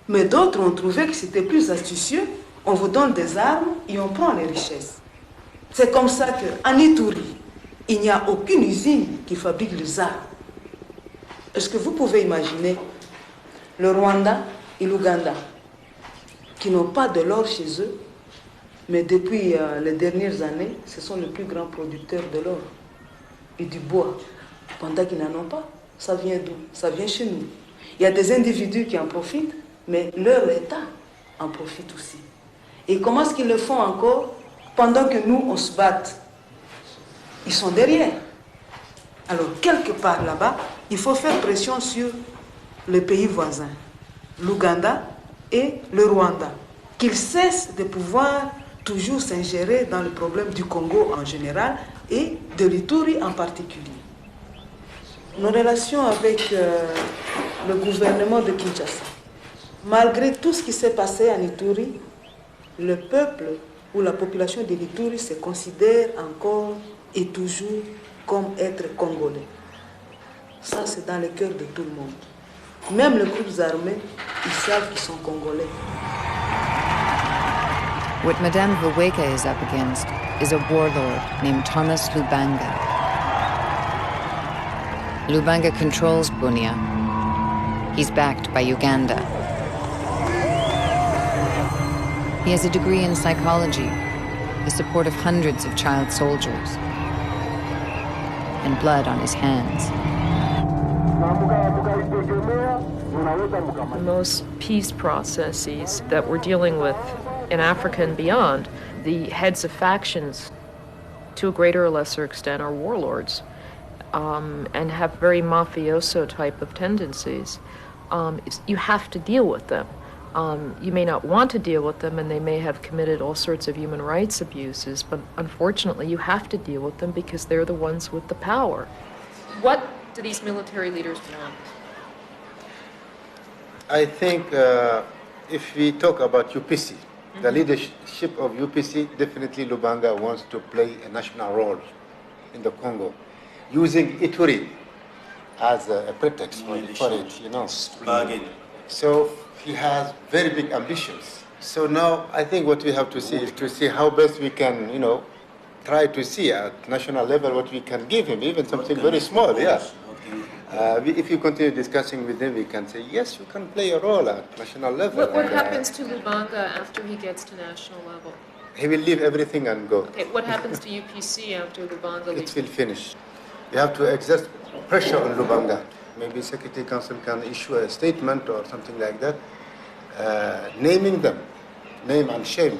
Mais d'autres ont trouvé que c'était plus astucieux. On vous donne des armes et on prend les richesses. C'est comme ça qu'en Ituri, il n'y a aucune usine qui fabrique les armes. Est-ce que vous pouvez imaginer le Rwanda et l'Ouganda qui n'ont pas de l'or chez eux, mais depuis les dernières années, ce sont les plus grands producteurs de l'or et du bois, pendant qu'ils n'en ont pas. Ça vient d'où? Ça vient chez nous. Il y a des individus qui en profitent, mais leur État en profite aussi. Et comment est-ce qu'ils le font encore pendant que nous, on se bat? Ils sont derrière. Alors, quelque part là-bas, il faut faire pression sur les pays voisins, l'Ouganda et le Rwanda, qu'ils cessent de pouvoir toujours s'ingérer dans le problème du Congo en général et de l'Ituri en particulier. Nos relations avec le gouvernement de Kinshasa, malgré tout ce qui s'est passé en Ituri, le peuple ou la population de l'Ituri se considère encore et toujours comme être congolais. Ça, c'est dans le cœur de tout le monde. Même les groupes armés, ils savent qu'ils sont congolais. What Madame Vaweka is up against is a warlord named Thomas Lubanga. Lubanga controls Bunia. He's backed by Uganda. He has a degree in psychology, the support of hundreds of child soldiers, and blood on his hands. Most peace processes that we're dealing with in Africa and beyond, the heads of factions, to a greater or lesser extent, are warlords and have very mafioso type of tendencies. You have to deal with them. You may not want to deal with them, and they may have committed all sorts of human rights abuses, but unfortunately you have to deal with them because they're the ones with the power. What do these military leaders want? I think if we talk about UPC, the leadership of UPC, definitely Lubanga wants to play a national role in the Congo, using Ituri as a pretext for it, you know. So he has very big ambitions. So now I think what we have to see is to see how best we can, you know, try to see at national level what we can give him, even something very small, yeah. If you continue discussing with him, we can say, yes, you can play a role at national level. What happens to Lubanga after he gets to national level? He will leave everything and go. Okay, what happens to UPC after Lubanga leaves? It will finish. We have to exert pressure on Lubanga. Maybe Security Council can issue a statement or something like that, naming them, name and shame.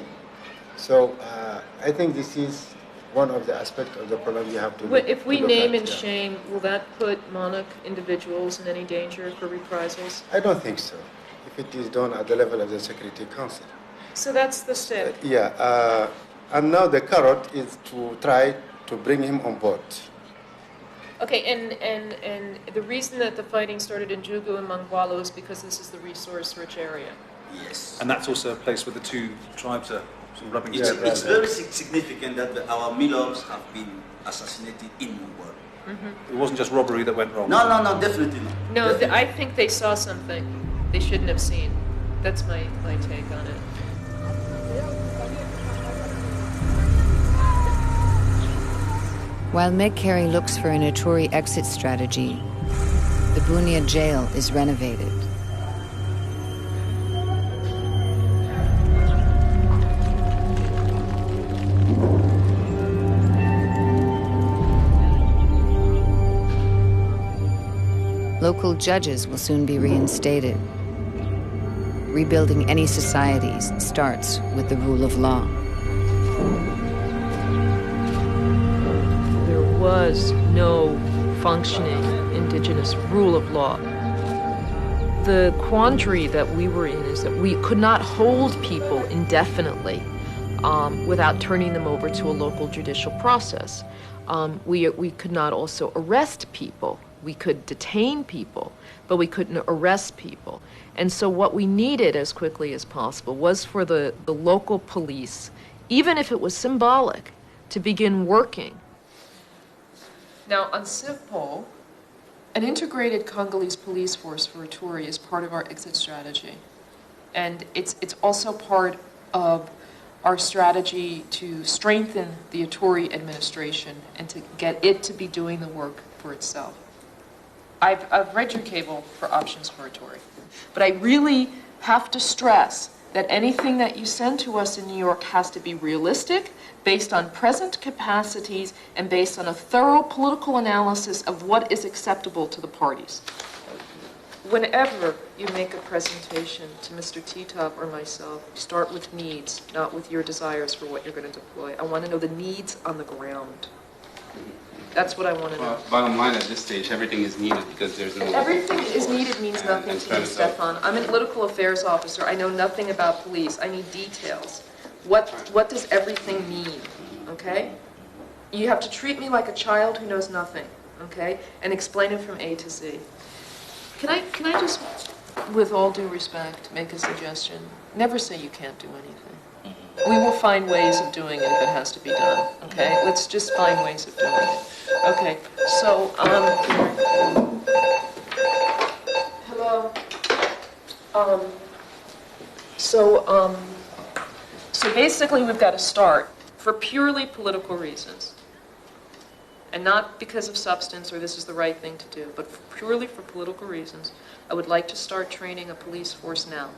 So I think this is one of the aspects of the problem you have to look at. If we name and shame, will that put monarch individuals in any danger for reprisals? I don't think so, if it is done at the level of the Security Council. So that's the step. And now the carrot is to try to bring him on board. Okay, and the reason that the fighting started in Jugu and Mangwalo is because this is the resource-rich area. Yes. And that's also a place where the two tribes are sort of rubbing It's together. very significant that our milors have been assassinated in Mangwalo. Mm-hmm. It wasn't just robbery that went wrong. No, definitely not. No, I think they saw something they shouldn't have seen. That's my take on it. While Meg Carey looks for an Ituri exit strategy, the Bunia jail is renovated. Local judges will soon be reinstated. Rebuilding any societies starts with the rule of law. Was no functioning indigenous rule of law. The quandary that we were in is that we could not hold people indefinitely without turning them over to a local judicial process. We could not also arrest people. We could detain people, but we couldn't arrest people. And so what we needed as quickly as possible was for the local police, even if it was symbolic, to begin working. Now, on CivPol, an integrated Congolese police force for Ituri is part of our exit strategy. And it's also part of our strategy to strengthen the Ituri administration and to get it to be doing the work for itself. I've read your cable for options for Ituri, but I really have to stress that anything that you send to us in New York has to be realistic, based on present capacities, and based on a thorough political analysis of what is acceptable to the parties. whenever you make a presentation to Mr. Titov or myself, start with needs, not with your desires for what you're going to deploy. I want to know the needs on the ground. That's what I want to know. Bottom line, at this stage, everything is needed because there's no... Everything is needed means nothing to me, Stefan. I'm a political affairs officer. I know nothing about police. I need details. What does everything mean, okay? You have to treat me like a child who knows nothing, okay? And explain it from A to Z. Can I just, with all due respect, make a suggestion? Never say you can't do anything. We will find ways of doing it if it has to be done, okay? Let's just find ways of doing it. Okay, so, hello. So basically we've got to start for purely political reasons. And not because of substance or this is the right thing to do, but purely for political reasons. I would like to start training a police force now.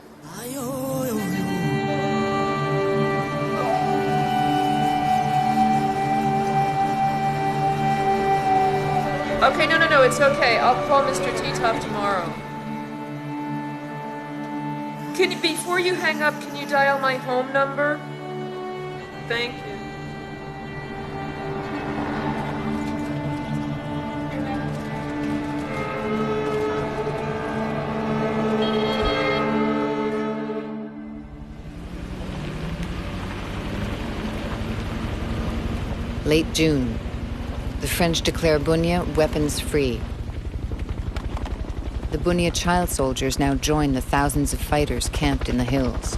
Okay, no, it's okay. I'll call Mr. Titov tomorrow. Before you hang up, can you dial my home number? Thank you. Late June. The French declare Bunia weapons-free. The Bunia child soldiers now join the thousands of fighters camped in the hills,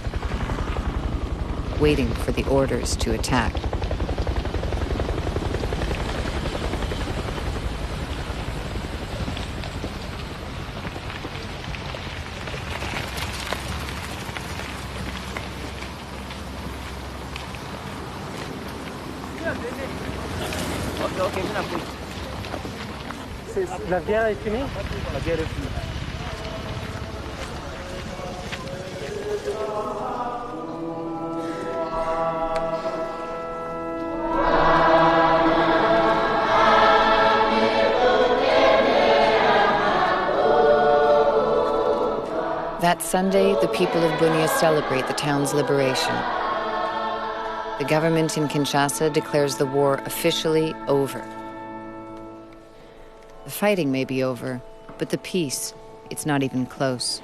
waiting for the orders to attack. La guerre est finie? La guerre est finie. That Sunday, the people of Bunia celebrate the town's liberation. The government in Kinshasa declares the war officially over. The fighting may be over, but the peace, it's not even close.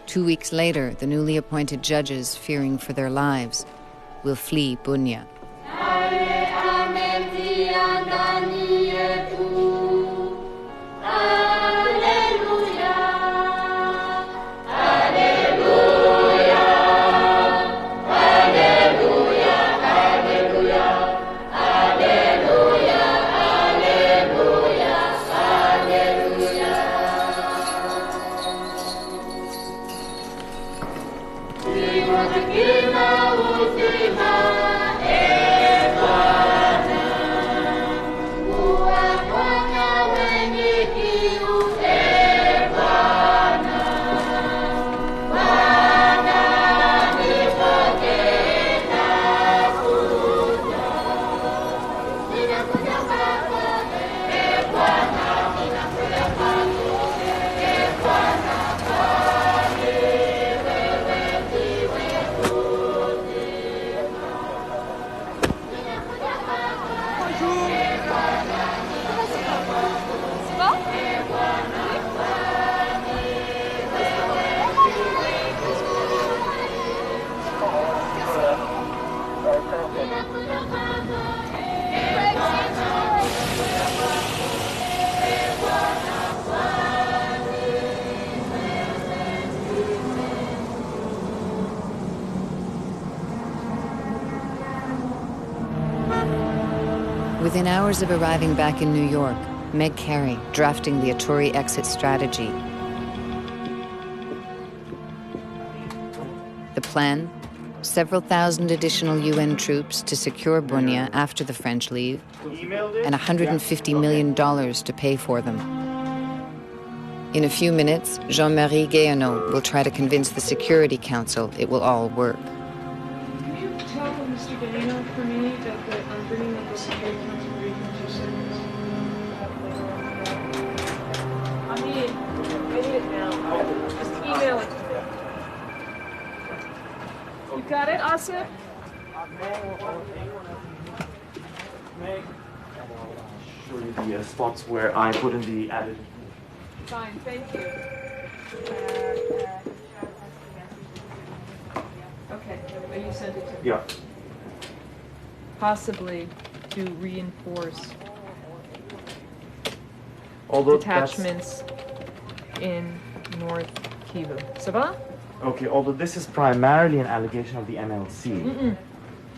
2 weeks later, the newly appointed judges, fearing for their lives, will flee Bunia. Within hours of arriving back in New York, Meg Carey drafting the Ituri exit strategy. The plan? Several thousand additional UN troops to secure Bunia after the French leave, and $150 million to pay for them. In a few minutes, Jean-Marie Guéhenno will try to convince the Security Council it will all work. Can you tell Mr. Guéhenno for me that I'm bringing up the Security Council for 2 seconds? need it now. Just email it. You got it, Asif? Show you the spots where I put in the added. Fine, thank you. Okay, you sent it to me. Yeah. Possibly to reinforce Although detachments in North Kivu. Ça va? Okay, although this is primarily an allegation of the MLC,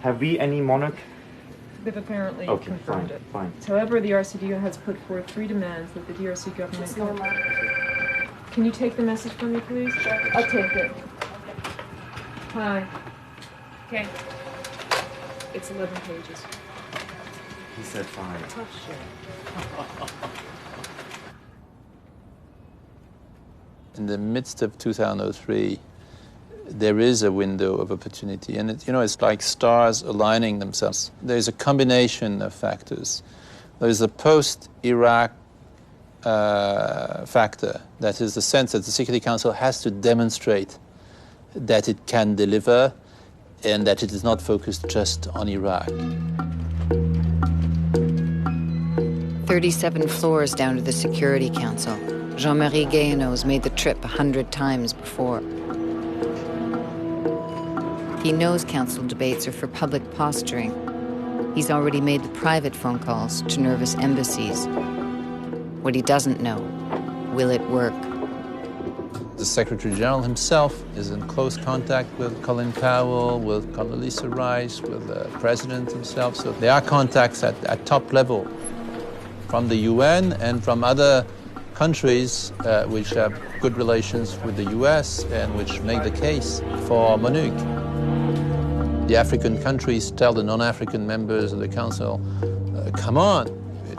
have we any monarch? They've apparently Okay, confirmed fine, it. fine. However, the RCD has put forth 3 demands that the DRC government... Can you take the message from me, please? I'll take it. Hi. Okay. It's 11 pages. He said fine. Tough shit. In the midst of 2003, there is a window of opportunity, and it's like stars aligning themselves. There's a combination of factors. There's a post-Iraq factor, that is the sense that the Security Council has to demonstrate that it can deliver and that it is not focused just on Iraq. 37 floors down to the Security Council. Jean-Marie Guéhenno's made the trip 100 times before. He knows council debates are for public posturing. He's already made the private phone calls to nervous embassies. What he doesn't know, will it work? The Secretary General himself is in close contact with Colin Powell, with Condoleezza Rice, with the President himself. So there are contacts at top level from the UN and from other countries which have good relations with the US and which make the case for MONUC. The African countries tell the non-African members of the Council, come on,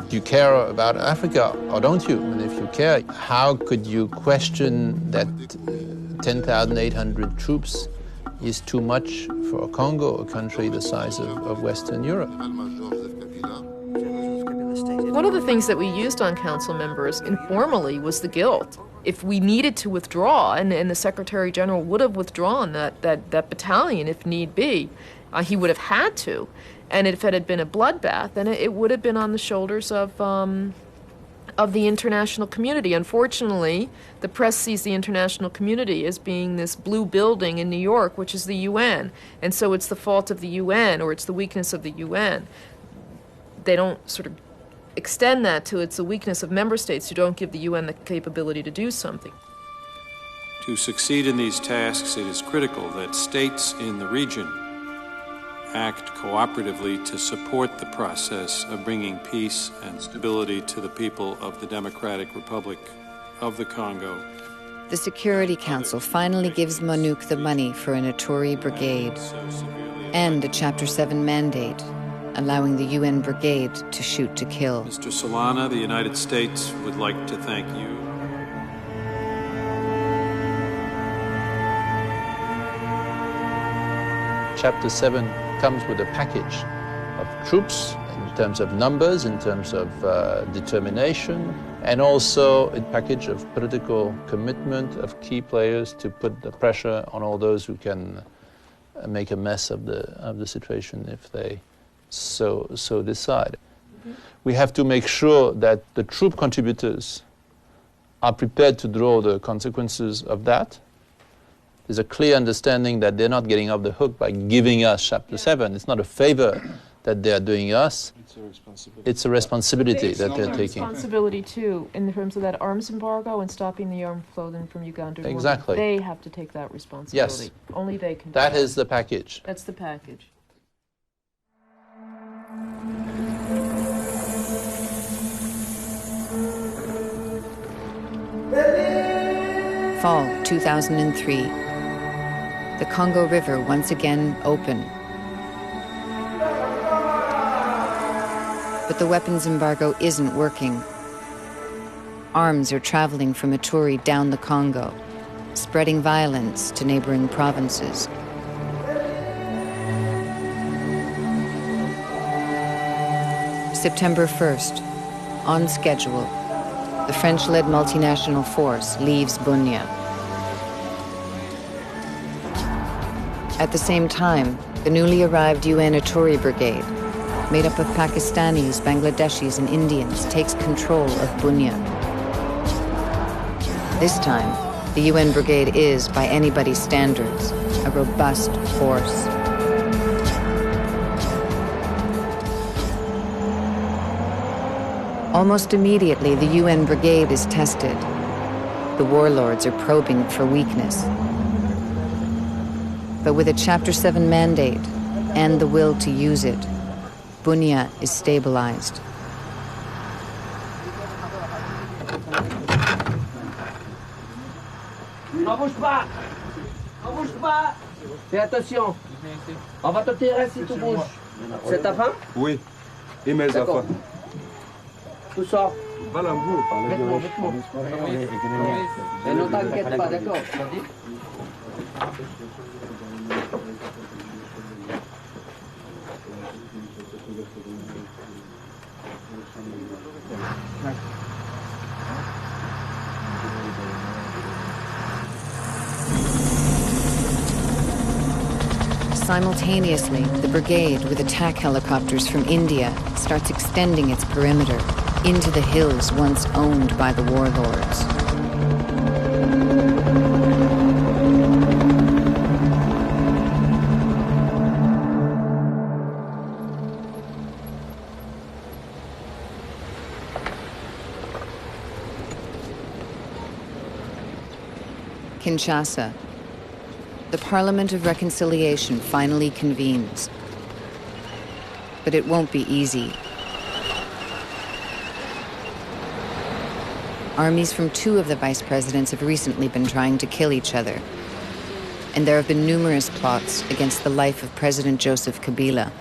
do you care about Africa or don't you? And if you care, how could you question that 10,800 troops is too much for Congo, a country the size of Western Europe? One of the things that we used on council members informally was the guilt. If we needed to withdraw, and the Secretary General would have withdrawn that battalion if need be, he would have had to. And if it had been a bloodbath, then it would have been on the shoulders of the international community. Unfortunately, the press sees the international community as being this blue building in New York, which is the UN. And so it's the fault of the UN, or it's the weakness of the UN. They don't sort of extend that to it's the weakness of member states who don't give the UN the capability to do something. To succeed in these tasks, it is critical that states in the region act cooperatively to support the process of bringing peace and stability to the people of the Democratic Republic of the Congo. The Security Council finally gives MONUC the money for an Ituri brigade and a Chapter 7 mandate, allowing the UN brigade to shoot to kill. Mr. Solana, the United States would like to thank you. Chapter 7 comes with a package of troops in terms of numbers, in terms of determination, and also a package of political commitment of key players to put the pressure on all those who can make a mess of the situation if they so decide. We have to make sure that the troop contributors are prepared to draw the consequences of that. There's a clear understanding that they're not getting off the hook by giving us Chapter 7. It's not a favor that they're doing us. It's a responsibility that they're taking. Responsibility too, in terms of that arms embargo and stopping the arms flow from Uganda. Exactly. They have to take that responsibility. Yes. Only they can. That is the package. That's the package. Fall 2003. The Congo River once again open. But the weapons embargo isn't working. Arms are traveling from Ituri down the Congo, spreading violence to neighboring provinces. September 1st, on schedule, the French-led multinational force leaves Bunia. At the same time, the newly arrived UN Ituri Brigade, made up of Pakistanis, Bangladeshis, and Indians, takes control of Bunia. This time, the UN Brigade is, by anybody's standards, a robust force. Almost immediately, the UN Brigade is tested. The warlords are probing for weakness. But with a Chapter 7 mandate and the will to use it, Bunia is stabilized. Ne bouge pas! Ne bouge pas! Fais attention! On va te tirer si tu bouges. C'est ta femme? Oui. Et mes enfants. Tout sort. Vêtements. Et ne t'inquiète pas, d'accord? Simultaneously, the brigade, with attack helicopters from India, starts extending its perimeter into the hills once owned by the warlords. Kinshasa. The Parliament of Reconciliation finally convenes. But it won't be easy. Armies from two of the vice presidents have recently been trying to kill each other. And there have been numerous plots against the life of President Joseph Kabila.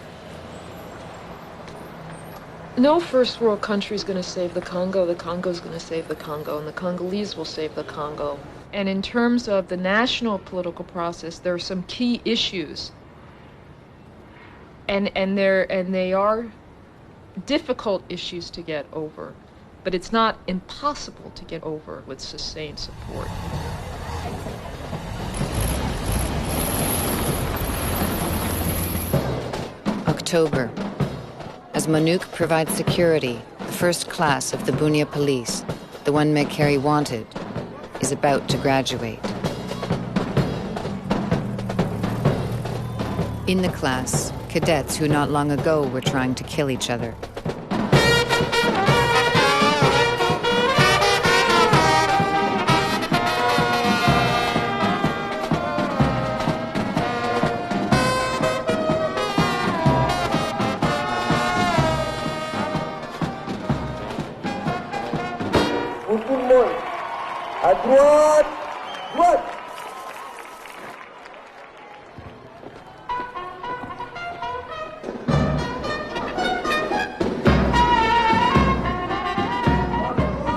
No first world country is going to save the Congo. The Congo is going to save the Congo, and the Congolese will save the Congo. And in terms of the national political process, there are some key issues, and they are difficult issues to get over, but it's not impossible to get over with sustained support. October. As MONUC provides security, the first class of the Bunia police, the one Mekere wanted, is about to graduate. In the class, cadets who not long ago were trying to kill each other. À droite, droite.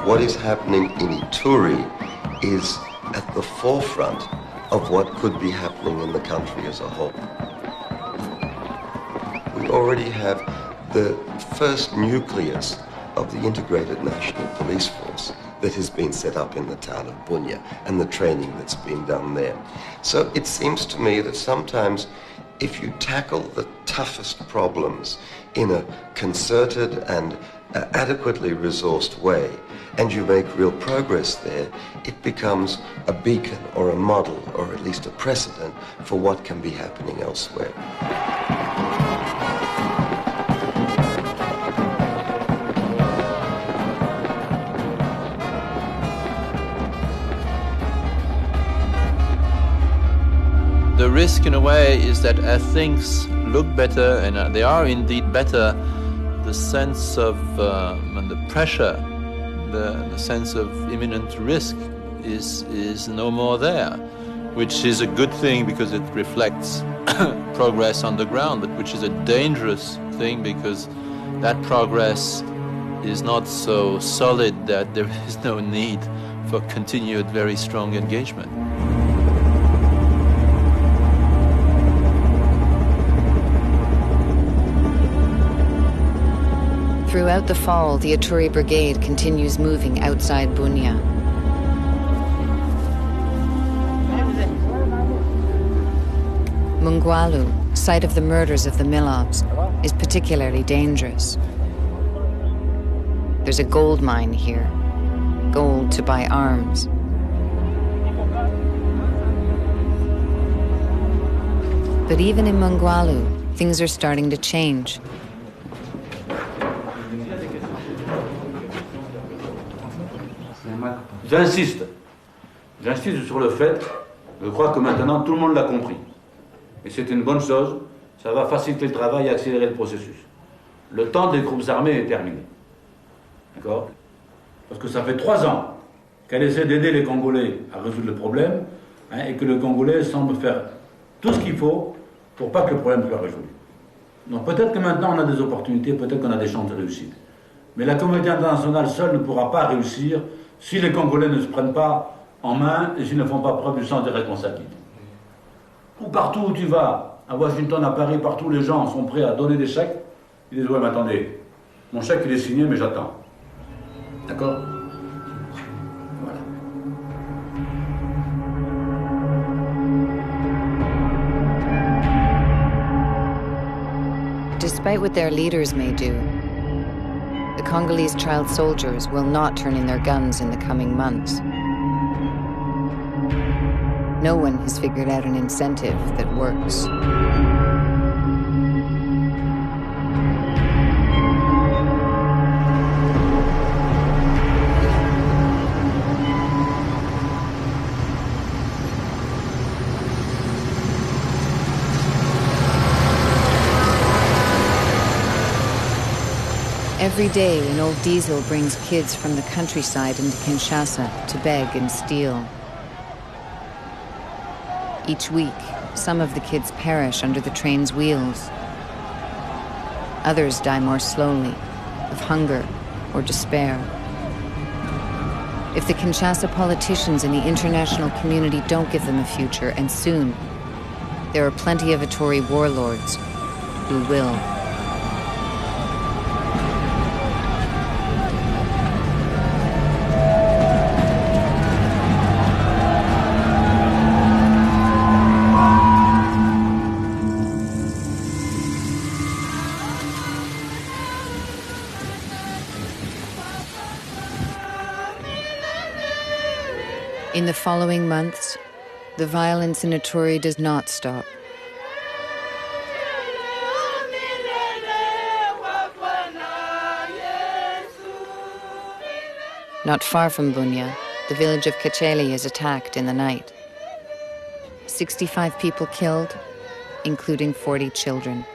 What is happening in Ituri is at the forefront of what could be happening in the country as a whole. We already have the first nucleus of the integrated national police force that has been set up in the town of Bunia and the training that's been done there. So it seems to me that sometimes if you tackle the toughest problems in a concerted and adequately resourced way, and you make real progress there, it becomes a beacon or a model or at least a precedent for what can be happening elsewhere. The risk, in a way, is that as things look better, and they are indeed better, the sense of and the pressure, the sense of imminent risk is no more there, which is a good thing because it reflects progress on the ground, but which is a dangerous thing because that progress is not so solid that there is no need for continued very strong engagement. Throughout Throughout the fall, the Ituri Brigade continues moving outside Bunia. Mungwalu, site of the murders of the Milobs, is particularly dangerous. There's a gold mine here, gold to buy arms. But even in Mungwalu, things are starting to change. J'insiste sur le fait, je crois que maintenant tout le monde l'a compris. Et c'est une bonne chose, ça va faciliter le travail et accélérer le processus. Le temps des groupes armés est terminé. D'accord? Parce que ça fait 3 ans qu'elle essaie d'aider les Congolais à résoudre le problème, hein, et que le Congolais semble faire tout ce qu'il faut pour pas que le problème soit résolu. Donc peut-être que maintenant on a des opportunités, peut-être qu'on a des chances de réussite. Mais la communauté internationale seule ne pourra pas réussir si les Congolais ne se prennent pas en main et s'ils ne font pas preuve du sens des responsabilités. Ou partout où tu vas, à Washington, à Paris, partout les gens sont prêts à donner des chèques. Ils disent, ouais, mais attendez, mon chèque il est signé, mais j'attends. D'accord? Voilà. Despite what their leaders may do, the Congolese child soldiers will not turn in their guns in the coming months. No one has figured out an incentive that works. Every day, an old diesel brings kids from the countryside into Kinshasa to beg and steal. Each week, some of the kids perish under the train's wheels. Others die more slowly, of hunger or despair. If the Kinshasa politicians and the international community don't give them a future, and soon, there are plenty of Ituri warlords who will. In the following months, the violence in Ituri does not stop. Not far from Bunia, the village of Kacheli is attacked in the night. 65 people killed, including 40 children.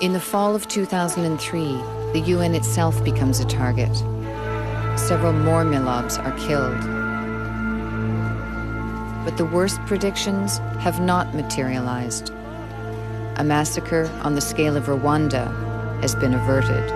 In the fall of 2003, the UN itself becomes a target. Several more Milobs are killed. But the worst predictions have not materialized. A massacre on the scale of Rwanda has been averted.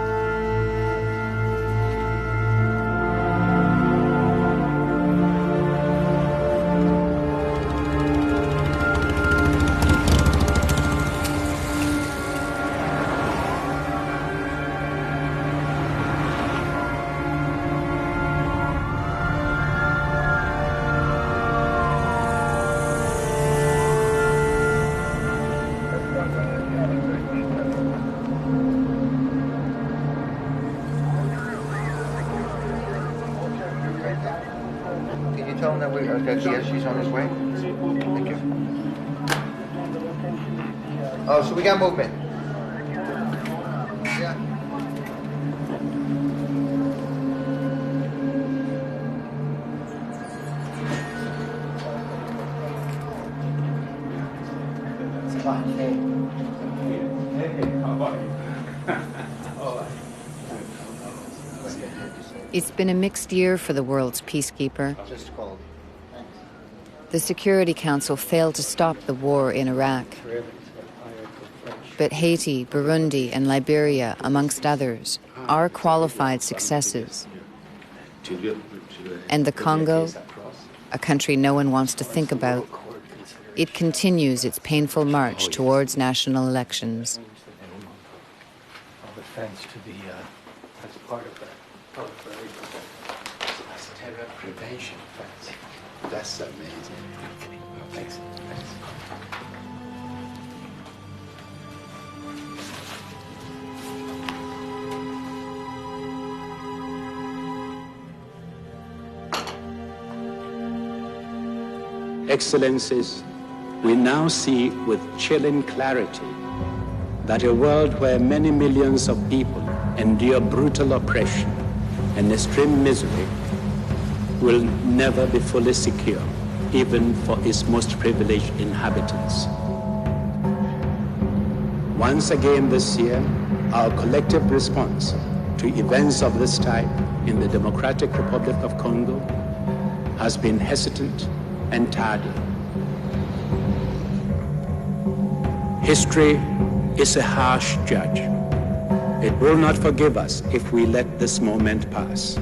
She's on his way. Thank you. Oh, so we got movement. Yeah. It's been a mixed year for the world's peacekeeper. Just called. The Security Council failed to stop the war in Iraq. But Haiti, Burundi, and Liberia, amongst others, are qualified successes. And the Congo, a country no one wants to think about, it continues its painful march towards national elections. Thanks to the, as part of that. Oh, very good. That's terror prevention fence. That's amazing. Oh, thanks. Excellencies, we now see with chilling clarity that a world where many millions of people endure brutal oppression and extreme misery will never be fully secure, even for its most privileged inhabitants. Once again this year, our collective response to events of this type in the Democratic Republic of Congo has been hesitant and tardy. History is a harsh judge. It will not forgive us if we let this moment pass.